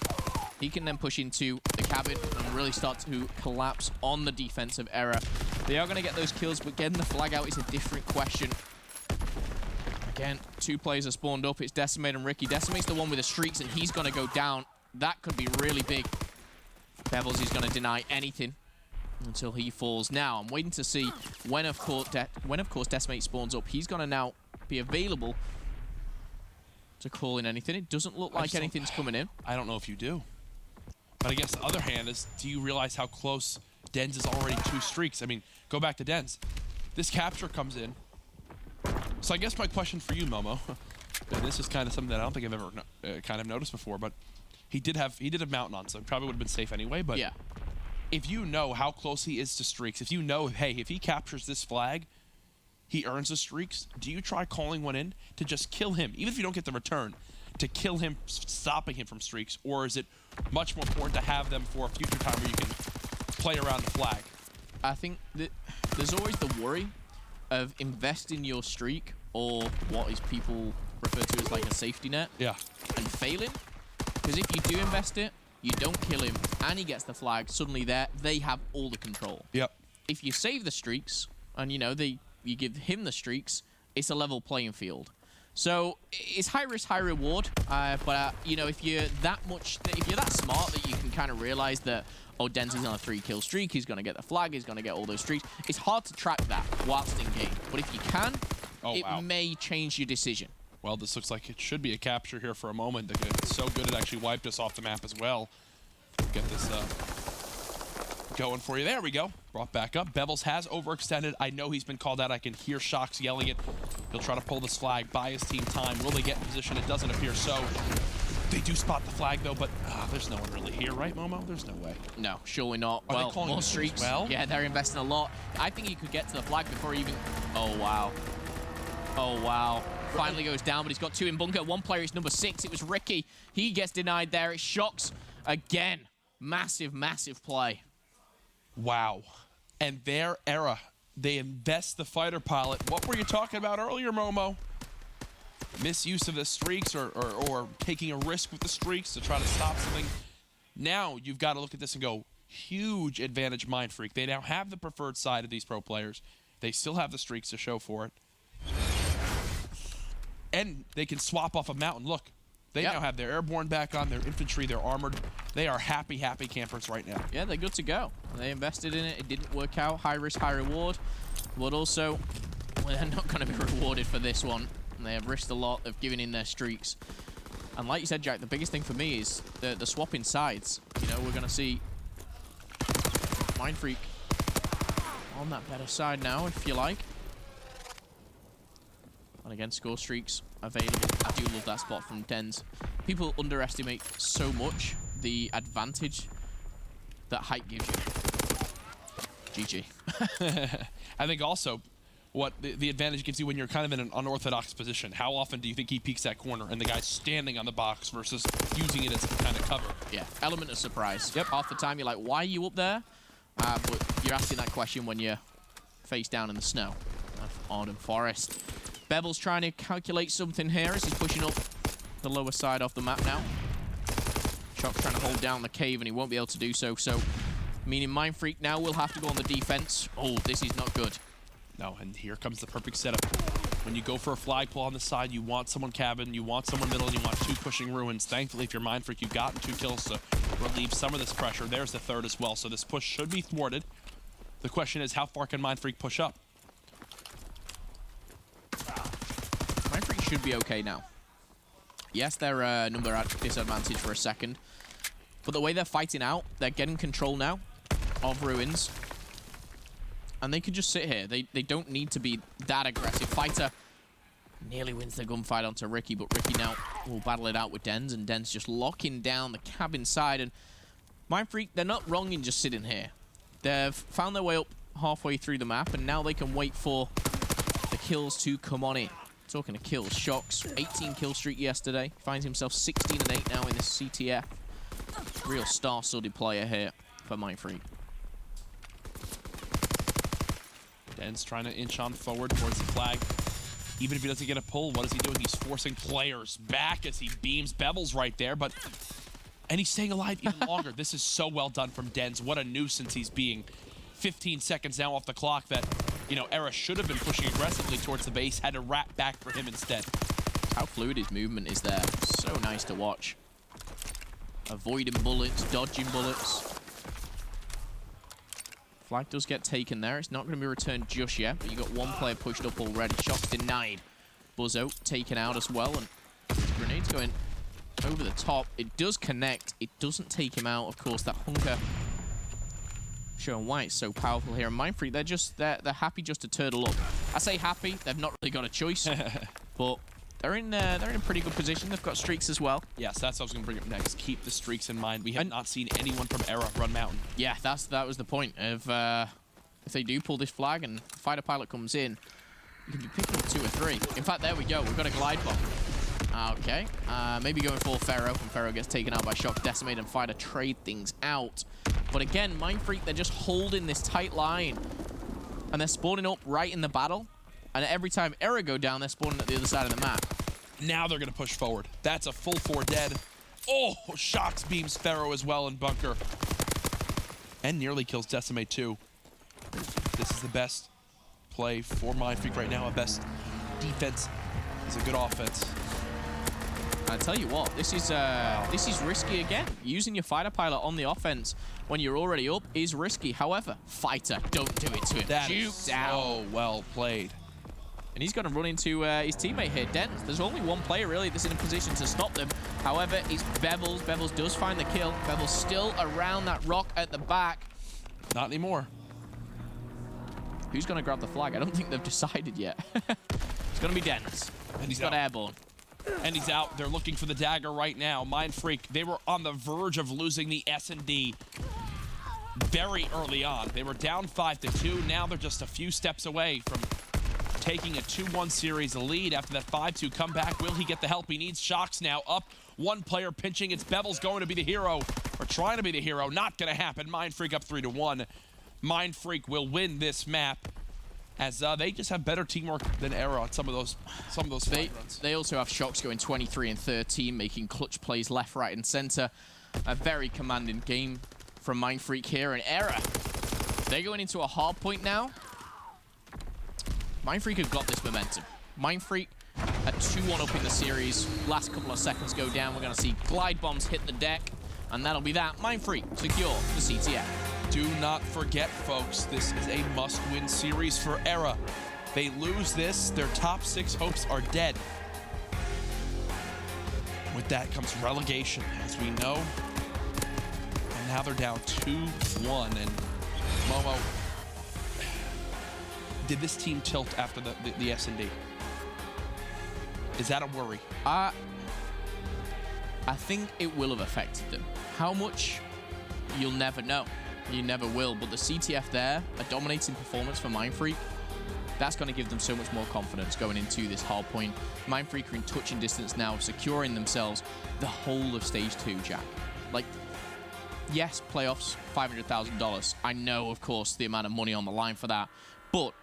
he can then push into the cabin and really start to collapse on the defensive eRa. They are going to get those kills, but getting the flag out is a different question. Again, 2 players are spawned up. It's Decimate and Ricky. Decimate's the one with the streaks, and he's going to go down. That could be really big. Bevels is going to deny anything until he falls. Now, I'm waiting to see when, of course, Decimate spawns up. He's going to now be available to call in anything. It doesn't look like anything's coming in. I don't know if you do. But I guess the other hand is, do you realize how close Dens is already 2 streaks? I mean, go back to Dens. This capture comes in. So I guess my question for you, Momo, and this is kind of something that I don't think I've ever kind of noticed before, but he did have mountain on, so it probably would have been safe anyway. But yeah, if you know how close he is to streaks, if you know, hey, if he captures this flag, he earns the streaks, do you try calling one in to just kill him, even if you don't get the return, to kill him, stopping him from streaks? Or is it much more important to have them for a future time where you can play around the flag? I think that there's always the worry of investing your streak, or what is people refer to as like a safety net, yeah, and failing. Because if you do invest it, you don't kill him, and he gets the flag, suddenly they have all the control. Yep. If you save the streaks, and you know, you give him the streaks, it's a level playing field. So it's high risk, high reward. But you know, if you're that smart that you can kind of realize that, oh, Denzi's on a 3-kill streak, he's going to get the flag, he's going to get all those streaks. It's hard to track that whilst in game. But if you can, it may change your decision. Well, this looks like it should be a capture here for a moment. It's so good it actually wiped us off the map as well. Get this going for you. There we go. Brought back up. Bevels has overextended. I know he's been called out. I can hear Shocks yelling it. He'll try to pull this flag, buy his team time. Will they get in position? It doesn't appear so. They do spot the flag, though, but there's no one really here, right, Momo? There's no way. No, surely not. Are they calling more streaks. Well? Yeah, they're investing a lot. I think he could get to the flag before even... Oh, wow. Oh, wow. Finally goes down, but he's got 2 in bunker. One player is number 6. It was Ricky. He gets denied there. It's Shocks again. Massive, massive play. Wow. And their eRa, they invest the fighter pilot. What were you talking about earlier, Momo? Misuse of the streaks or taking a risk with the streaks to try to stop something. Now you've got to look at this and go, huge advantage MindFreak. They now have the preferred side of these pro players. They still have the streaks to show for it. And they can swap off a mountain. Look, they now have their airborne back on, their infantry, they're armored. They are happy, happy campers right now. Yeah, they're good to go. They invested in it. It didn't work out. High risk, high reward. But also, well, they're not going to be rewarded for this one. And they have risked a lot of giving in their streaks. And like you said, Jack, the biggest thing for me is the swapping sides. You know, we're going to see MindFreak on that better side now, if you like. And again, score streaks available. I do love that spot from Dens. People underestimate so much the advantage that height gives you. GG. I think also what the advantage gives you when you're kind of in an unorthodox position. How often do you think he peeks that corner and the guy's standing on the box versus using it as kind of cover? Yeah, element of surprise. Yep. Half the time you're like, why are you up there? But you're asking that question when you're face down in the snow of Arden Forest. Bevel's trying to calculate something here as he's pushing up the lower side of the map now. Shock's trying to hold down the cave and he won't be able to do so. So, meaning MindFreak now will have to go on the defense. Oh, this is not good. No, and here comes the perfect setup. When you go for a flagpole on the side, you want someone cabin, you want someone middle, and you want 2 pushing ruins. Thankfully, if you're MindFreak, you've gotten 2 kills to relieve some of this pressure. There's the 3rd as well, so this push should be thwarted. The question is, how far can MindFreak push up? MindFreak should be okay now. Yes, they're number at disadvantage for a second. But the way they're fighting out, they're getting control now of ruins. And they can just sit here. They don't need to be that aggressive. Fighter nearly wins the gunfight onto Ricky, but Ricky now will battle it out with Dens, and Dens just locking down the cabin side. And MindFreak, they're not wrong in just sitting here. They've found their way up halfway through the map, and now they can wait for the kills to come on in. Talking to kills, Shocks, 18 kill streak yesterday. Finds himself 16-8 now in this CTF. Real star-studded player here for MindFreak. Dens trying to inch on forward towards the flag. Even if he doesn't get a pull, what is he doing? He's forcing players back as he beams Bevels right there, but And he's staying alive even longer. This is so well done from Denz. What a nuisance he's being. 15 seconds now off the clock that, you know, eRa should have been pushing aggressively towards the base. Had to wrap back for him instead. How fluid his movement is there. So nice to watch. Avoiding bullets, dodging bullets. Flag does get taken there. It's not going to be returned just yet, but you got one player pushed up already. Shots denied. Buzzo taken out as well, and grenades going over the top. It does connect. It doesn't take him out. Of course, that hunker showing why it's so powerful here. And MindFreak, they're happy just to turtle up. I say happy. They've not really got a choice, but they're in a pretty good position. They've got streaks as well. Yes, that's what I was going to bring up next. Keep the streaks in mind. We have not seen anyone from eRa run mountain. Yeah, that was the point. If they do pull this flag and fighter pilot comes in, you can be picking up 2 or 3. In fact, there we go. We've got a glide bomb. Okay. Maybe going for Pharaoh, and Pharaoh gets taken out by Shock, Decimate, and Fighter trade things out. But again, MindFreak, they're just holding this tight line. And they're spawning up right in the battle. And every time eRa go down, they're spawning at the other side of the map. Now they're going to push forward. That's a full 4 dead. Oh, Shocks beams Pharaoh as well in bunker. And nearly kills Decimate too. This is the best play for MindFreak right now. A best defense is a good offense. I tell you what, this is risky again. Using your fighter pilot on the offense when you're already up is risky. However, Fighter, don't do it to him. That is so well played. And he's going to run into his teammate here, Denz. There's only one player, really, that's in a position to stop them. However, it's Bevels. Bevels does find the kill. Bevels still around that rock at the back. Not anymore. Who's going to grab the flag? I don't think they've decided yet. It's going to be Denz. And he's got airborne. And he's out. They're looking for the dagger right now. MindFreak, they were on the verge of losing the S&D very early on. They were down 5-2. Now they're just a few steps away from taking a 2-1 series lead after that 5-2 comeback. Will he get the help he needs? Shocks now up. One player pinching. It's Bevel's going to be the hero, or trying to be the hero. Not going to happen. MindFreak up 3-1. MindFreak will win this map, as they just have better teamwork than eRa on some of those runs. They also have Shocks going 23 and 13, making clutch plays left, right, and center. A very commanding game from MindFreak here. And eRa, they're going into a hard point now. MindFreak have got this momentum. MindFreak are 2-1 up in the series. Last couple of seconds go down. We're going to see glide bombs hit the deck, and that'll be that. MindFreak secure the CTF. Do not forget, folks, this is a must-win series for eRa. They lose this, their top 6 hopes are dead. With that comes relegation, as we know. And now they're down 2-1. And Momo, did this team tilt after the S&D? Is that a worry? I think it will have affected them. How much? You'll never know. You never will. But the CTF there, a dominating performance for MindFreak, that's going to give them so much more confidence going into this hard point. MindFreak are in touching distance now, securing themselves the whole of Stage 2, Jack. Like, yes, playoffs, $500,000. I know, of course, the amount of money on the line for that. But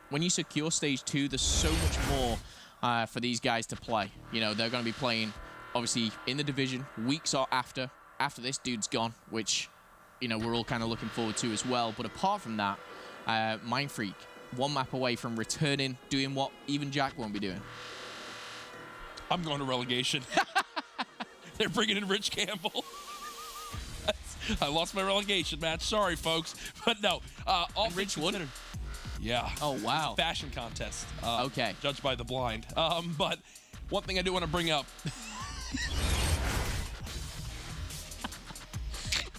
when you secure Stage 2, there's so much more for these guys to play. You know, they're going to be playing, obviously, in the division, weeks or after this dude's gone, which, you know, we're all kind of looking forward to as well. But apart from that, MindFreak, one map away from returning, doing what even Jack won't be doing. I'm going to relegation. They're bringing in Rich Campbell. I lost my relegation match. Sorry, folks. But no. All Rich won? Yeah. Oh, wow. Fashion contest. Okay. Judged by the blind. But one thing I do want to bring up.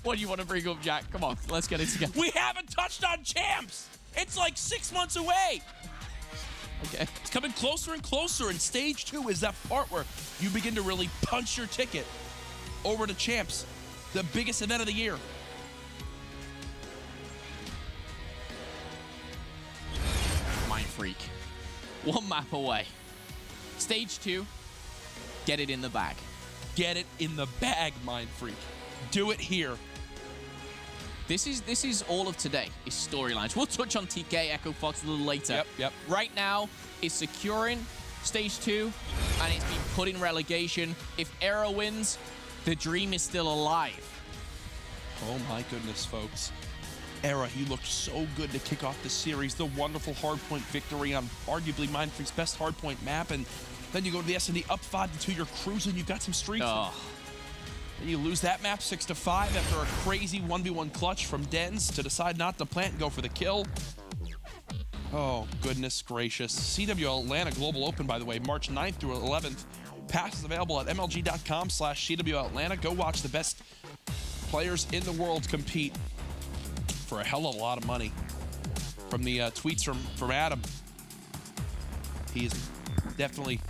What do you want to bring up, Jack? Come on, let's get it together. We haven't touched on champs. It's like 6 months away. Okay. It's coming closer and closer, and Stage 2 is that part where you begin to really punch your ticket over to champs, the biggest event of the year. MindFreak, one map away. Stage 2, get it in the bag. Get it in the bag, MindFreak. Do it here. This is all of today, is storylines. We'll touch on TK, Echo Fox a little later. Yep. Right now, it's securing Stage 2, and it's been put in relegation. If eRa wins, The dream is still alive. Oh my goodness, folks. eRa, he looked so good to kick off the series. The wonderful hardpoint victory on arguably MindFreak's best hardpoint map, and then you go to the S&D up 5-2. You're cruising. You've got some streaks. Oh. And you lose that map 6-5 after a crazy 1v1 clutch from Dens to decide not to plant and go for the kill. Oh, goodness gracious. CWL Atlanta Global Open, by the way, March 9th through 11th. Passes available at mlg.com/CWL Atlanta. Go watch the best players in the world compete for a hell of a lot of money. From the tweets from Adam, he is definitely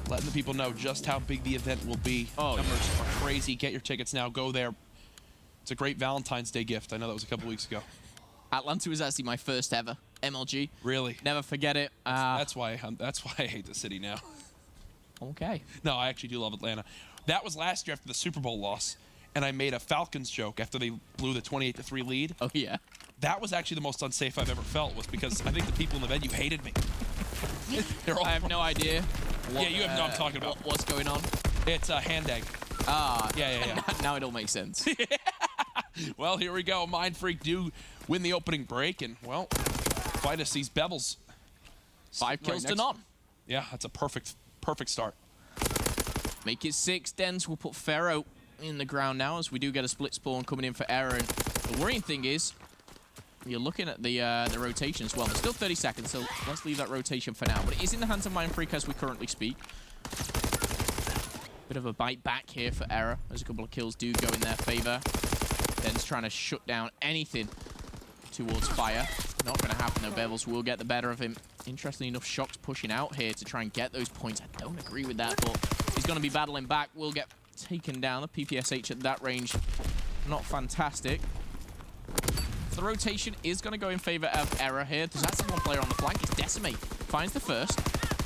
letting the people know just how big the event will be. Oh, Numbers are crazy. Get your tickets now. Go there. It's a great Valentine's Day gift. I know that was a couple weeks ago. Atlanta was actually my first ever MLG. Really? Never forget it. That's why I hate the city now. Okay. No, I actually do love Atlanta. That was last year after the Super Bowl loss, and I made a Falcons joke after they blew the 28-3 lead. Oh, yeah. That was actually the most unsafe I've ever felt, was because I think the people in the venue hated me. I have no idea. Yeah, you have no I'm talking about. What's going on? It's a hand egg. Ah. Yeah. Now it all makes sense. Well, here we go. MindFreak do win the opening break, and, well, Fida sees Bevels. 5 kills to none. Yeah, that's a perfect start. Make it 6. Dens will put Pharaoh in the ground now, as we do get a split spawn coming in for eRa. And the worrying thing is, you're looking at the rotation as well. There's still 30 seconds, so let's leave that rotation for now. But it is in the hands of MindFreak as we currently speak. Bit of a bite back here for eRa, as a couple of kills do go in their favor. Den's trying to shut down anything towards fire. Not going to happen, though. Bevels will get the better of him. Interestingly enough, Shock's pushing out here to try and get those points. I don't agree with that, but he's going to be battling back. Will get taken down. The PPSH at that range, not fantastic. The rotation is going to go in favor of eRa here. There's actually one player on the flank. It's Decimate. Finds the first.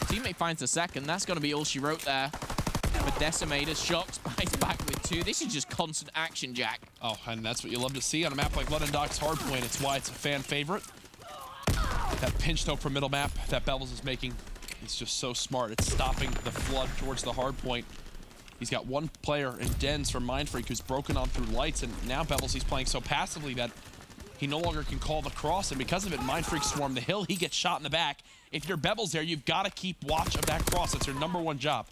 Teammate finds the second. That's going to be all she wrote there. For Decimate, as Shock spies back with 2. This is just constant action, Jack. Oh, and that's what you love to see on a map like London Docks Hardpoint. It's why it's a fan favorite. That pinch toe from middle map that Bevels is making is just so smart. It's stopping the flood towards the hardpoint. He's got one player in Dens from MindFreak who's broken on through lights, and now Bevels, he's playing so passively that he no longer can call the cross, and because of it, MindFreak swarm the hill. He gets shot in the back. If you're Bevels there, you've got to keep watch of that cross. It's your #1 job.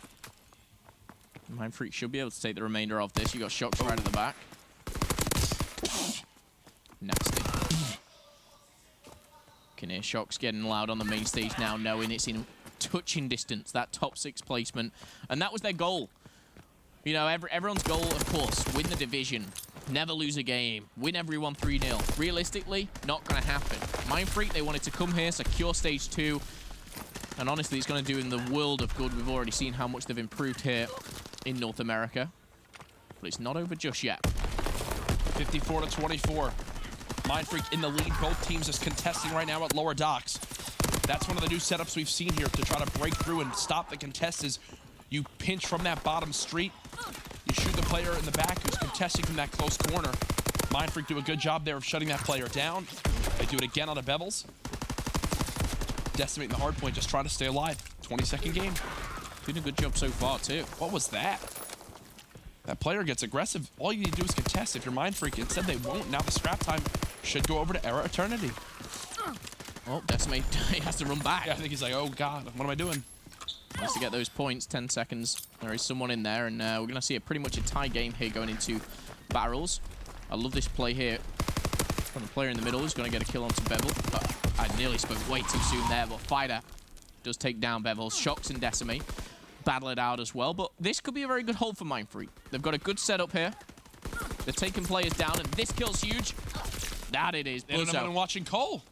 MindFreak should be able to take the remainder of this. You got Shock right at the back. Nasty. Can hear Shock's getting loud on the main stage now, knowing it's in touching distance, that top 6 placement. And that was their goal. You know, everyone's goal, of course, win the division, never lose a game, win everyone 3-0. Realistically, not going to happen. MindFreak, they wanted to come here, secure stage 2. And honestly, it's going to do them the world of good. We've already seen how much they've improved here in North America. But it's not over just yet. 54-24. MindFreak in the lead. Both teams is contesting right now at lower docks. That's one of the new setups we've seen here to try to break through and stop the contest. Is you pinch from that bottom street. You shoot the player in the back who's contesting from that close corner. MindFreak do a good job there of shutting that player down. They do it again on the Bevels. Decimating the hardpoint, just trying to stay alive. 20-second game. Doing a good job so far, too. What was that? That player gets aggressive. All you need to do is contest if you're MindFreak. Instead, they won't. Now the scrap time should go over to eRa Eternity. Oh, Decimate, he has to run back. Yeah, I think he's like, oh, God, what am I doing? Wants to get those points, 10 seconds. There is someone in there, and we're going to see pretty much a tie game here going into barrels. I love this play here from the player in the middle who's going to get a kill onto Bevel. I nearly spoke way too soon there, but Fighter does take down Bevel. Shocks and Decimate. Battle it out as well, but this could be a very good hold for MindFreak. They've got a good setup here. They're taking players down, and this kill's huge. That it is. And I'm watching Cole.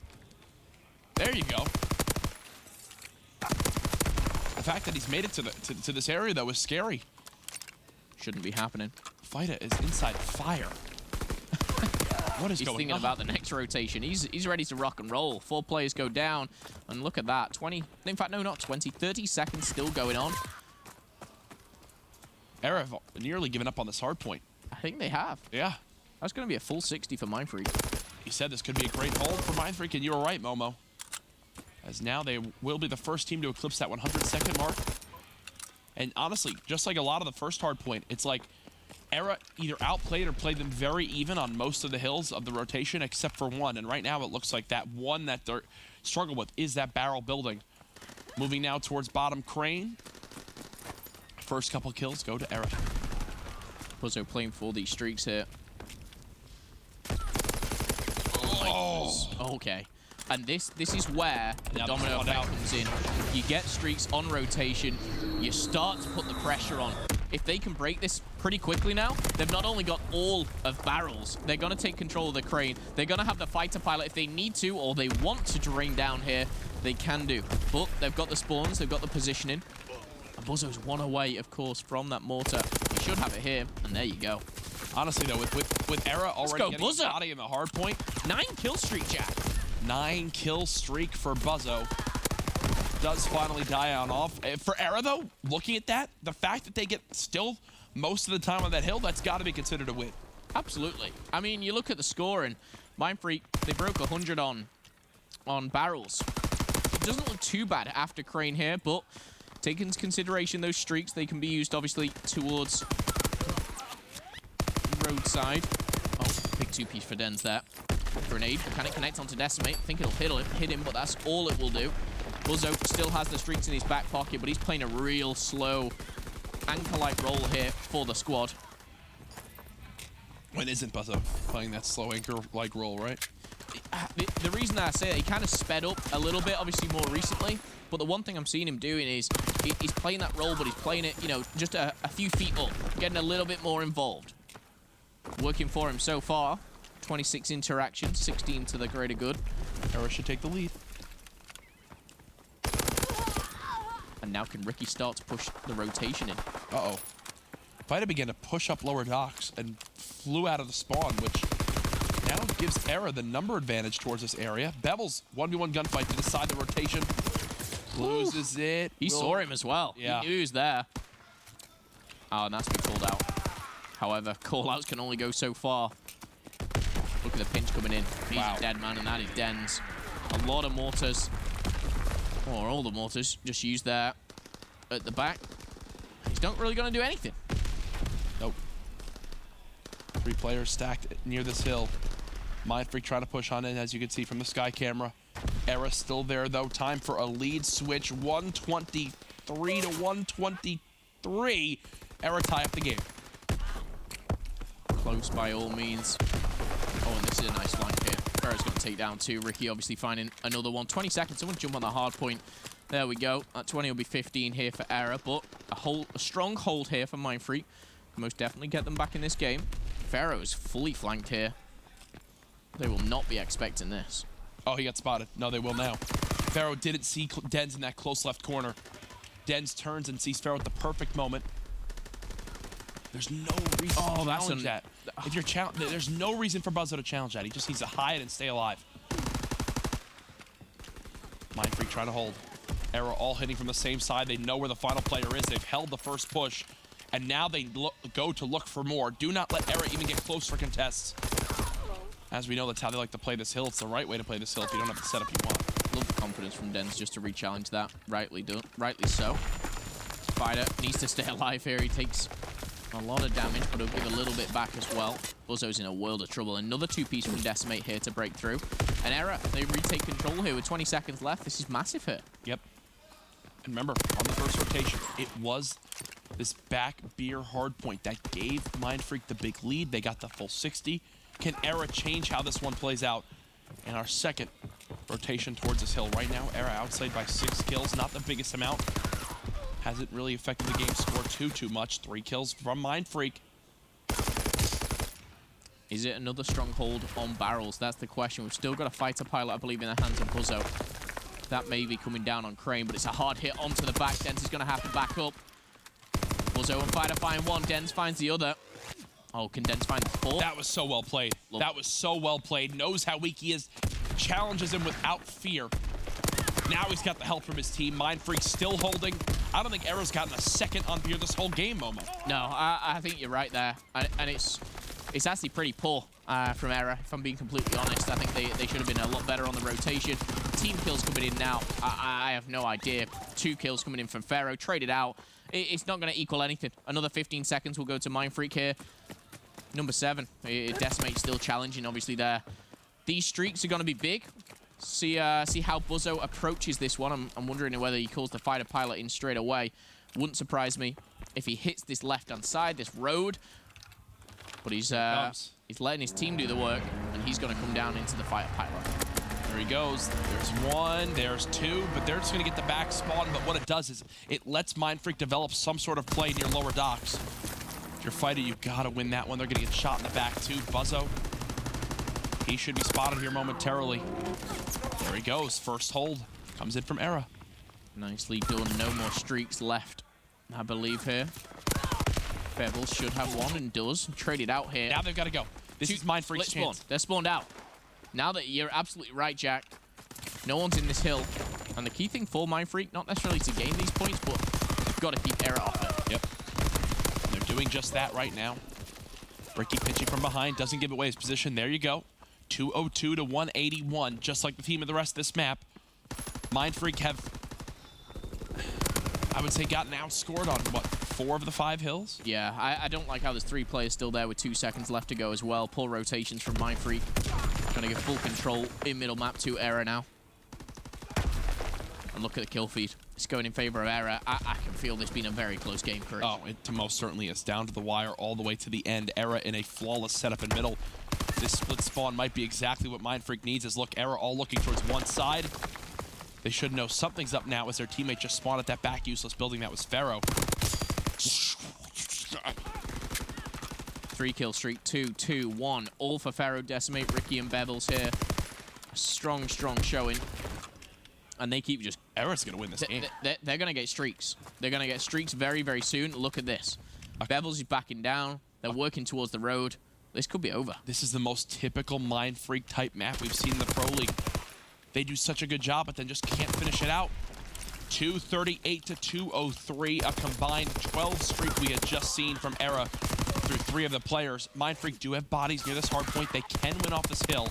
There you go. The fact that he's made it to this area, though, is scary. Shouldn't be happening. Fida is inside fire. What is He's going thinking on? about the next rotation. He's ready to rock and roll. 4 players go down, and look at that. 20, in fact, no, not 20. 30 seconds still going on. eRa have nearly given up on this hard point. I think they have. Yeah. That's going to be a full 60 for MindFreak. He said this could be a great hold for MindFreak, and you were right, Momo. As now they will be the first team to eclipse that 100-second mark. And honestly, just like a lot of the first hard point, it's like eRa either outplayed or played them very even on most of the hills of the rotation, except for one. And right now it looks like that one that they're struggling with is that barrel building. Moving now towards bottom crane. First couple kills go to eRa. Buzzo playing for these streaks here. Oh, okay. And this is where the Yeah, domino spawned effect out. comes in. You get streaks on rotation. You start to put the pressure on. If they can break this pretty quickly now, they've not only got all of barrels, they're going to take control of the crane. They're going to have the fighter pilot if they need to or they want to drain down here. They can do. But they've got the spawns, they've got the positioning. And Buzzo's one away, of course, from that mortar. He should have it here, and there you go. honestly though, with eRa already go, getting Buzzo. body in the hard point, 9 kill streak, Jack. 9 kill streak for Buzzo. Does finally die on off. For eRa though, looking at that, the fact that they get still most of the time on that hill, that's got to be considered a win. Absolutely. I mean, you look at the score, and MindFreak, they broke 100 on barrels. It doesn't look too bad after crane here, but taking into consideration those streaks, they can be used, obviously, towards roadside. Oh, big two-piece for Dens there. Grenade. Can it connect onto Decimate? I think it'll hit him, but that's all it will do. Buzzo still has the streaks in his back pocket, but he's playing a real slow anchor-like role here for the squad. When isn't Buzzo playing that slow anchor-like role, right? The reason that I say it, he kind of sped up a little bit, obviously more recently, but the one thing I'm seeing him doing is he's playing that role, but he's playing it, you know, just a few feet up, getting a little bit more involved. Working for him so far. 26 interactions, 16 to the greater good. eRa should take the lead. And now can Ricky start to push the rotation in? Uh-oh. Vita began to push up lower docks and flew out of the spawn, which now gives eRa the number advantage towards this area. Bevel's 1v1 gunfight to decide the rotation. Loses it. He saw him as well. Yeah. He knew he was there. Oh, and that's been called out. However, call-outs can only go so far. Look at the pinch coming in. He's Wow. a dead man, and that is Dens. A lot of mortars. Or all the mortars just used there at the back. He's not really going to do anything. Nope. 3 players stacked near this hill. MindFreak trying to push on in, as you can see from the sky camera. eRa still there, though. Time for a lead switch. 123 to 123. eRa tie up the game. Close by all means. Oh, and this is a nice flank here. Ferro's going to take down 2. Ricky obviously finding another one. 20 seconds. Someone jump on the hard point. There we go. That 20 will be 15 here for eRa, but a strong hold here for MindFreak. Most definitely get them back in this game. Ferro is fully flanked here. They will not be expecting this. Oh, he got spotted. No, they will now. Ferro didn't see Dens in that close left corner. Dens turns and sees Ferro at the perfect moment. There's no reason to challenge that. If you're there's no reason for Buzzo to challenge that. He just needs to hide and stay alive. MindFreak trying to hold. eRa all hitting from the same side. They know where the final player is. They've held the first push. And now they go to look for more. Do not let eRa even get close for contests. As we know, that's how they like to play this hill. It's the right way to play this hill if you don't have the setup you want. Love the confidence from Dens just to re-challenge that. Rightly so. Spider needs to stay alive here. He takes a lot of damage, but he'll give a little bit back as well. Buzzo's in a world of trouble. Another 2-piece from Decimate here to break through. And eRa, they retake control here with 20 seconds left. This is massive here. Yep. And remember, on the first rotation, it was this back beer hard point that gave MindFreak the big lead. They got the full 60. Can eRa change how this one plays out? And our second rotation towards this hill right now, eRa outside by 6 kills, not the biggest amount. Hasn't really affected the game score too much. 3 kills from MindFreak. Is it another stronghold on barrels? That's the question. We've still got a fighter pilot, I believe, in the hands of Buzzo. That may be coming down on Crane, but it's a hard hit onto the back. Dens is going to have to back up. Buzzo and Fighter find one. Dens finds the other. Oh, can Dens find the 4th? That was so well played. That was so well played. Knows how weak he is. Challenges him without fear. Now he's got the help from his team. MindFreak still holding. I don't think eRa's gotten a second on beer this whole game, Momo. No, I think you're right there. And it's actually pretty poor from eRa, if I'm being completely honest. I think they should have been a lot better on the rotation. Team kills coming in now. I have no idea. 2 kills coming in from Pharaoh, traded out. It's not going to equal anything. Another 15 seconds will go to MindFreak here. Number 7. Decimate still challenging, obviously, there. These streaks are going to be big. See how Buzzo approaches this one. I'm wondering whether he calls the fighter pilot in straight away. Wouldn't surprise me if he hits this left-hand side, this road. But he's letting his team do the work, and he's going to come down into the fighter pilot. There he goes. There's 1, there's 2, but they're just going to get the back spawn. But what it does is it lets MindFreak develop some sort of play near lower docks. If you're fighting, you got to win that one. They're going to get shot in the back, too. Buzzo, he should be spotted here momentarily. There he goes. First hold. Comes in from eRa. Nicely done. No more streaks left, I believe, here. Pebbles should have 1 and does. Traded out here. Now they've got to go. This is MindFreak's chance. They're spawned out. Now that you're absolutely right, Jack, no one's in this hill. And the key thing for MindFreak, not necessarily to gain these points, but you've got to keep eRa off it. Yep. And they're doing just that right now. Ricky pitching from behind, doesn't give away his position. There you go. 202 to 181, just like the team of the rest of this map. MindFreak have, I would say, gotten outscored on, what, 4 of the 5 hills? Yeah, I don't like how there's 3 players still there with 2 seconds left to go as well. Poor rotations from MindFreak. Trying to get full control in middle map to eRa now. And look at the kill feed. It's going in favor of eRa. I can feel this being a very close game, Chris. Oh, it most certainly is. Down to the wire all the way to the end. eRa in a flawless setup in middle. This split spawn might be exactly what MindFreak needs. Is look, eRa all looking towards one side. They should know something's up now as their teammate just spawned at that back useless building. That was Pharaoh. 3-kill streak, 2, 2, 1. All for Pharaoh, Decimate, Ricky, and Bevels here. A strong, strong showing. And they keep just... eRa's going to win this game. They're going to get streaks. They're going to get streaks very, very soon. Look at this. Bevels is backing down. They're working towards the road. This could be over. This is the most typical MindFreak type map we've seen in the Pro League. They do such a good job, but then just can't finish it out. 238 to 203, a combined 12 streak we had just seen from eRa through 3 of the players. MindFreak do have bodies near this hard point. They can win off this hill.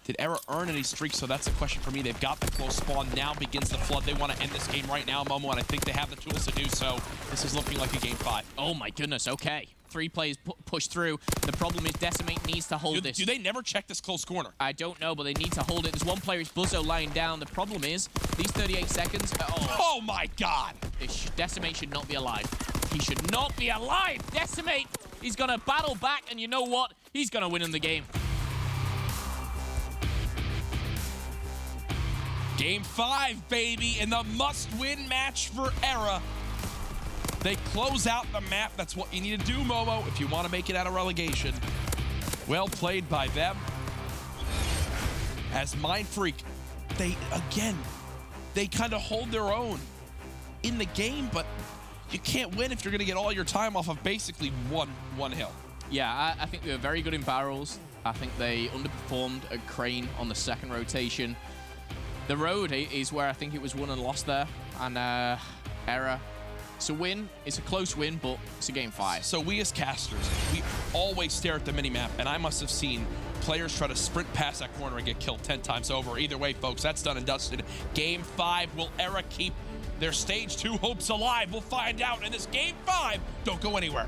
Did eRa earn any streaks? So that's the question for me. They've got the close spawn. Now begins the flood. They want to end this game right now, Momo, and I think they have the tools to do so. This is looking like a game 5. Oh my goodness, okay. 3 players push through. The problem is Decimate needs to hold this. Do they never check this close corner? I don't know, but they need to hold it. There's 1 player, it's Buzzo, lying down. The problem is, these 38 seconds... Oh my god! Decimate should not be alive. He should not be alive! Decimate! He's going to battle back, and you know what? He's going to win in the game. Game 5, baby, in the must-win match for eRa. They close out the map. That's what you need to do, Momo, if you want to make it out of relegation. Well played by them. As MindFreak, they kind of hold their own in the game, but you can't win if you're going to get all your time off of basically one hill. Yeah, I think they were very good in barrels. I think they underperformed at Crane on the 2nd rotation. The road is where I think it was won and lost there. And eRa, it's a win. It's a close win, but it's a game 5. So we as casters, we always stare at the minimap, and I must have seen players try to sprint past that corner and get killed 10 times over. Either way, folks, that's done and dusted. Game 5, will eRa keep their Stage 2 hopes alive? We'll find out in this Game 5. Don't go anywhere.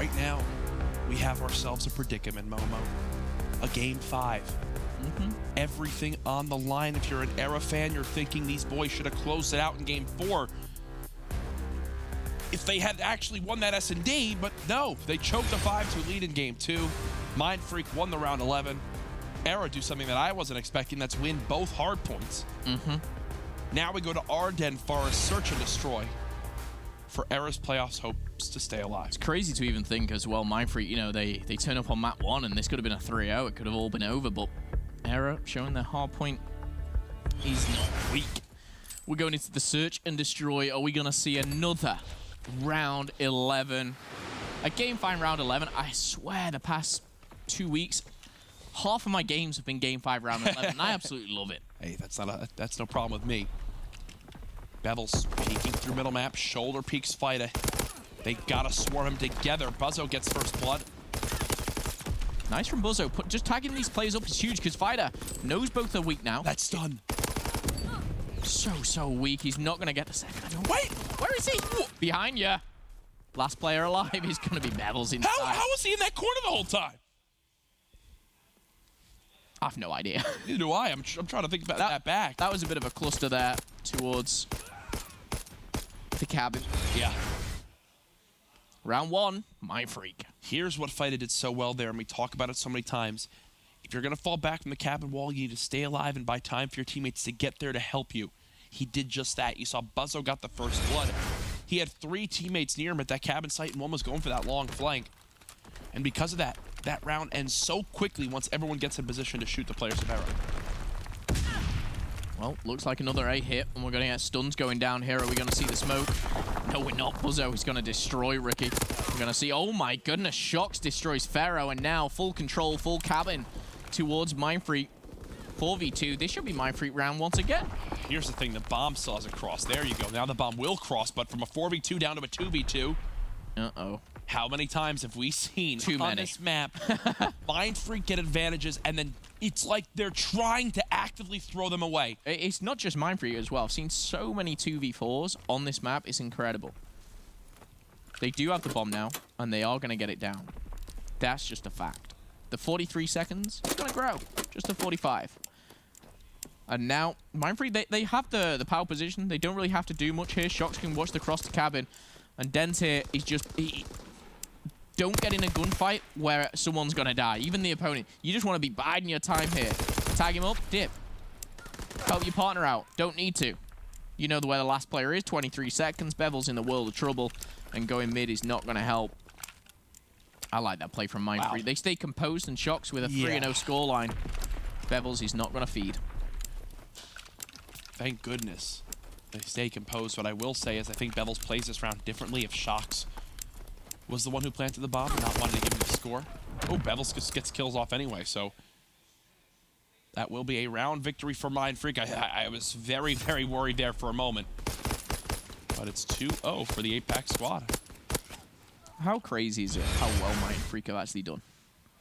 right now, we have ourselves a predicament, Momo. A game 5. Everything on the line. If you're an eRa fan, you're thinking these boys should have closed it out in game 4. If they had actually won that S&D, but no, they choked a 5-2 lead in game 2. MindFreak won the round 11. eRa do something that I wasn't expecting, that's win both hard points. Now we go to Ardennes Forest, search and destroy for eRa's playoffs hopes to stay alive. It's crazy to even think as well, MindFreak, you know, they turn up on map 1 and this could have been a 3-0. It could have all been over, but eRa showing their hard point is not weak. We're going into the search and destroy. Are we going to see another round 11? A game 5 round 11. I swear the past 2 weeks, half of my games have been game 5 round 11. And I absolutely love it. Hey, that's no problem with me. Bevel's peeking through middle map, shoulder peeks Fida. They gotta swarm him together. Buzzo gets first blood. Nice from Buzzo. Just tagging these players up is huge because Fida knows both are weak now. That's done. So weak. He's not going to get the second. Wait! Where is he? Behind you. Last player alive is going to be Bevels inside. How was he in that corner the whole time? I have no idea. Neither do I. I'm trying to think about that back. That was a bit of a cluster there towards the cabin. Yeah. Round 1, MindFreak. Here's what Fida did so well there, and we talk about it so many times. If you're going to fall back from the cabin wall, you need to stay alive and buy time for your teammates to get there to help you. He did just that. You saw Buzzo got the first blood. He had 3 teammates near him at that cabin site, and one was going for that long flank. And because of that, that round ends so quickly once everyone gets in position to shoot the players of eRa. Well, looks like another A hit, and we're going to get stuns going down here. Are we going to see the smoke? No, we're not. Buzzo, he's going to destroy Ricky. We're going to see, oh my goodness, Shocks destroys Pharaoh, and now full control, full cabin towards MindFreak. 4v2. This should be MindFreak round once again. Here's the thing, the bomb still hasn't crossed. There you go. Now the bomb will cross, but from a 4v2 down to a 2v2. Uh-oh. How many times have we seen Too on many. this map MindFreak get advantages, and then it's like they're trying to actively throw them away? It's not just MindFreak as well. I've seen so many 2v4s on this map. It's incredible. They do have the bomb now, and they are going to get it down. That's just a fact. The 43 seconds is going to grow just to 45. And now, MindFreak, they have the power position. They don't really have to do much here. Shocks can watch the cross to cabin. And Dens here is just... don't get in a gunfight where someone's going to die. Even the opponent. You just want to be biding your time here. Tag him up, dip. Help your partner out. Don't need to. You know where the last player is. 23 seconds. Bevel's in the world of trouble. And going mid is not going to help. I like that play from MindFreak. Wow. They stay composed, and Shocks with a 3-0 scoreline. Bevels is not going to feed. Thank goodness they stay composed. What I will say is I think Bevels plays this round differently if Shocks was the one who planted the bomb and not wanting to give him the score. Oh, Bevels just gets kills off anyway, so that will be a round victory for MindFreak. I was very, very worried there for a moment. But it's 2-0 for the 8-pack squad. How crazy is it how well MindFreak have actually done?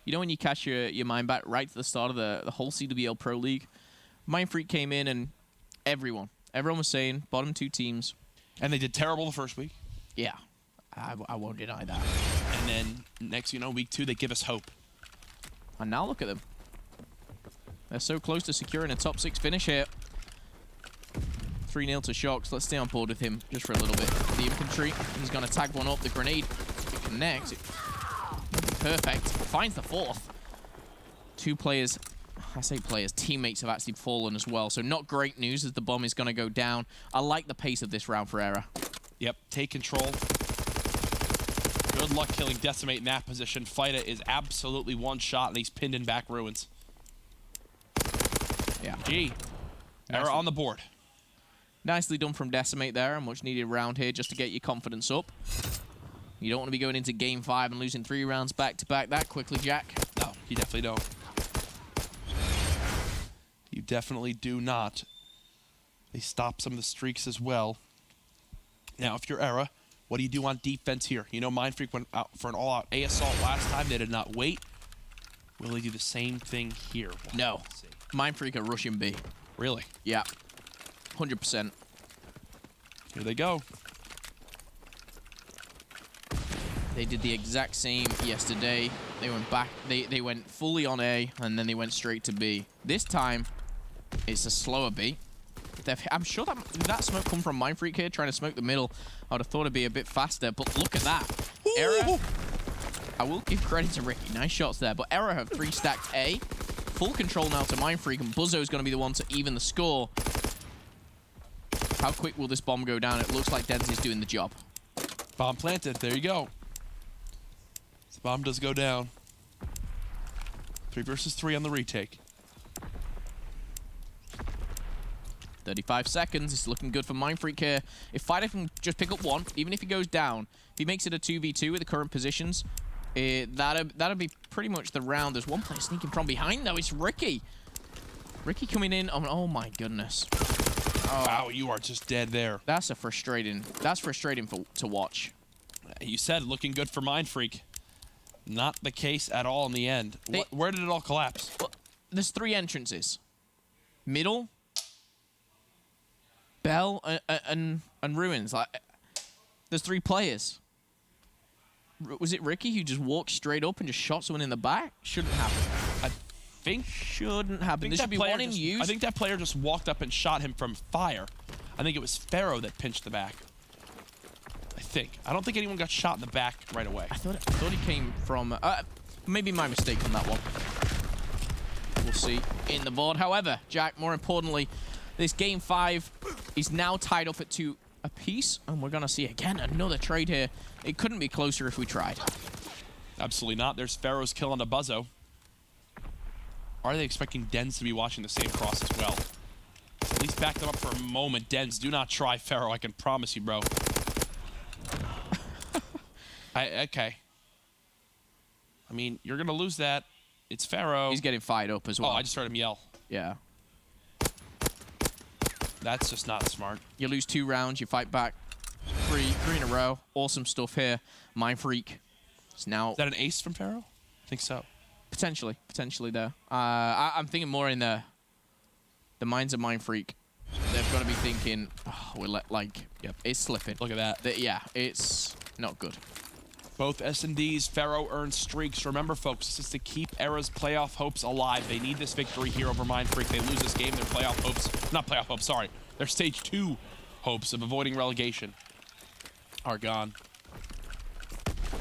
You know when you catch your mind back right to the start of the whole CWL Pro League? MindFreak came in and everyone was saying bottom 2 teams. And they did terrible the first week. Yeah, I won't deny that. And then next, week 2, they give us hope. And now look at them. They're so close to securing a top 6 finish here. 3-0 to Shocks. Let's stay on board with him just for a little bit. The infantry, he's going to tag one up. The grenade, it connects. Perfect. Finds the 4th. 2 players, I say players, teammates have actually fallen as well. So not great news as the bomb is going to go down. I like the pace of this round for eRa. Yep, take control. Good luck killing Decimate in that position. Fida is absolutely one shot, and he's pinned in back ruins. Yeah. G. eRa on the board. Nicely done from Decimate there. A much needed round here just to get your confidence up. You don't want to be going into game 5 and losing 3 rounds back to back that quickly, Jack. No, you definitely don't. You definitely do not. They stop some of the streaks as well. Now, if you're eRa, what do you do on defense here? You know, MindFreak went out for an all-out A assault last time. They did not wait. Will they do the same thing here? No. MindFreak are rushing B. Really? Yeah. 100%. Here they go. They did the exact same yesterday. They went back, they went fully on A, and then they went straight to B. This time, it's a slower B. I'm sure that smoke come from MindFreak here, trying to smoke the middle. I would have thought it'd be a bit faster, but look at that. eRa, I will give credit to Ricky. Nice shots there, but eRa have 3 stacked A. Full control now to MindFreak, and Buzzo is going to be the one to even the score. How quick will this bomb go down? It looks like Denz is doing the job. Bomb planted. There you go. The bomb does go down. 3 versus 3 on the retake. 35 seconds. It's looking good for MindFreak here. If Fighter can just pick up 1, even if he goes down, if he makes it a 2v2 with the current positions, that'll be pretty much the round. There's one player sneaking from behind, though. It's Ricky. Ricky coming in. Oh my goodness. Oh, wow, you are just dead there. That's frustrating to watch. You said looking good for MindFreak. Not the case at all in the end. Where did it all collapse? Well, there's 3 entrances. Middle, Bell, and Ruins. Like, there's 3 players. Was it Ricky who just walked straight up and just shot someone in the back? Shouldn't happen. Shouldn't happen. There should be one in use. I think that player just walked up and shot him from fire. I think it was Pharaoh that pinched the back. I don't think anyone got shot in the back right away. I thought he came from... maybe my mistake on that one. We'll see in the board. However, Jack, more importantly, this game 5 is now tied up at 2 apiece, and we're going to see, again, another trade here. It couldn't be closer if we tried. Absolutely not. There's Pharaoh's kill on the Buzzo. Are they expecting Denz to be watching the same cross as well? At least back them up for a moment. Denz, do not try Pharaoh. I can promise you, bro. Okay. I mean, you're going to lose that. It's Pharaoh. He's getting fired up as well. Oh, I just heard him yell. Yeah. That's just not smart. You lose 2 rounds, you fight back. 3 in a row. Awesome stuff here. MindFreak. It's now... Is that an ace from Pharaoh? I think so. Potentially there. I'm thinking more in the minds of MindFreak. They've got to be thinking, oh, yep, it's slipping. Look at that. Yeah, it's not good. Both S&Ds, Pharaoh earned streaks. Remember, folks, this is to keep eRa's playoff hopes alive. They need this victory here over MindFreak. They lose this game, their playoff hopes, not playoff hopes, sorry. Their stage 2 hopes of avoiding relegation are gone.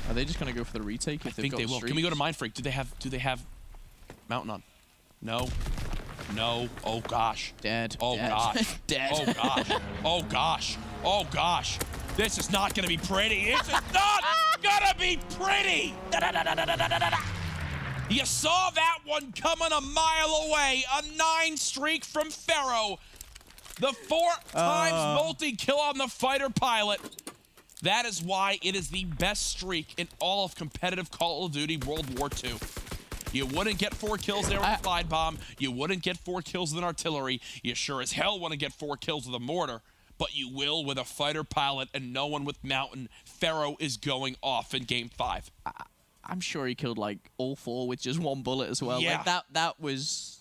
Are they just going to go for the retake? I think they will. Can we go to MindFreak? Do they have Mountain on? No. No. Oh, gosh. Dead. Oh, dead. gosh. Dead. Oh, gosh. Oh, gosh. Oh, gosh. This is not going to be pretty. This is not going to be pretty. You saw that one coming a mile away. A 9 streak from Pharaoh. The 4 times multi-kill on the fighter pilot. That is why it is the best streak in all of competitive Call of Duty World War II. You wouldn't get 4 kills there with a slide bomb. You wouldn't get 4 kills with an artillery. You sure as hell wouldn't get 4 kills with a mortar. But you will with a fighter pilot and no one with Mountain. Pharaoh is going off in Game 5. I'm sure he killed, like, all 4 with just 1 bullet as well. Yeah. Like, that was...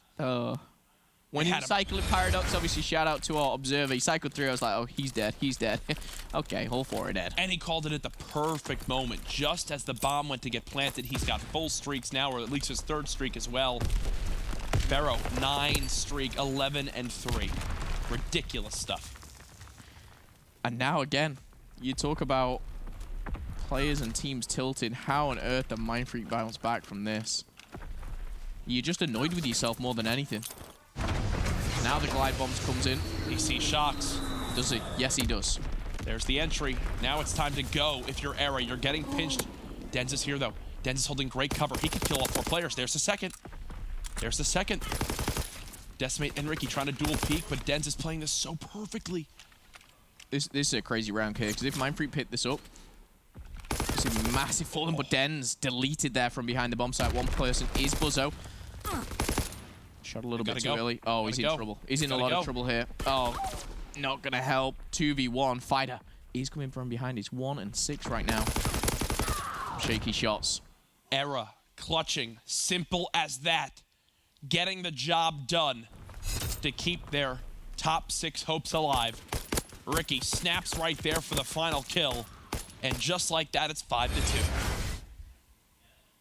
When he was cycling Paradox, obviously, shout out to our observer. He cycled through. I was like, oh, he's dead. He's dead. Okay, all 4 are dead. And he called it at the perfect moment. Just as the bomb went to get planted, he's got full streaks now, or at least his 3rd streak as well. Pharaoh, 9 streak, 11 and 3. Ridiculous stuff. And now, again, you talk about players and teams tilted. How on earth did MindFreak bounce back from this? You're just annoyed with yourself more than anything. Now the glide bombs comes in. He sees shocks. Does he? Yes, he does. There's the entry. Now it's time to go. If you're eRa, you're getting pinched. Denz is here, though. Denz is holding great cover. He could kill all 4 players. There's the second. There's the second. Decimate and Ricky trying to dual peek, but Denz is playing this so perfectly. This is a crazy round here, because if MindFreak picked this up, it's a massive falling, but Denz deleted there from behind the bomb site. One person is Buzzo. Shot a little bit too early. Oh, he's in trouble. He's in a lot of trouble here. Oh, not going to help. 2v1. Fighter is coming from behind. He's 1 and 6 right now. Shaky shots. eRa clutching. Simple as that. Getting the job done to keep their top 6 hopes alive. Ricky snaps right there for the final kill. And just like that, it's 5-2.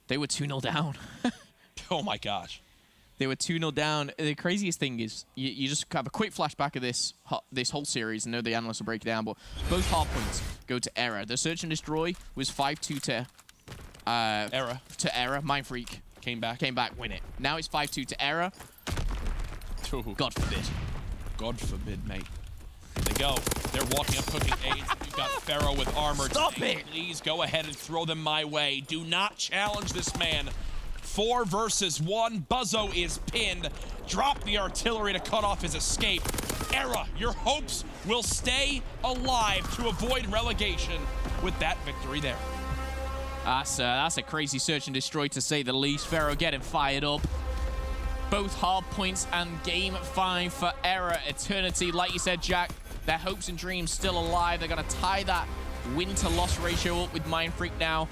They were 2-0 down. Oh my gosh. They were 2-0 down. The craziest thing is you just have a quick flashback of this whole series. I know the analysts will break it down, but both hardpoints go to eRa. The search and destroy was 5-2 to eRa. To eRa. MindFreak Came back, win it. Now it's 5-2 to eRa. Ooh. God forbid. God forbid, mate. Here they go. They're walking up, cooking aids. We've got Pharaoh with armor. Stop it! Please go ahead and throw them my way. Do not challenge this man. 4 versus 1. Buzzo is pinned. Drop the artillery to cut off his escape. eRa, your hopes will stay alive to avoid relegation with that victory there. That's a crazy search and destroy to say the least. Pharaoh getting fired up. Both hard points and game 5 for eRa Eternity. Like you said, Jack, their hopes and dreams still alive. They're going to tie that win-to-loss ratio up with MindFreak now.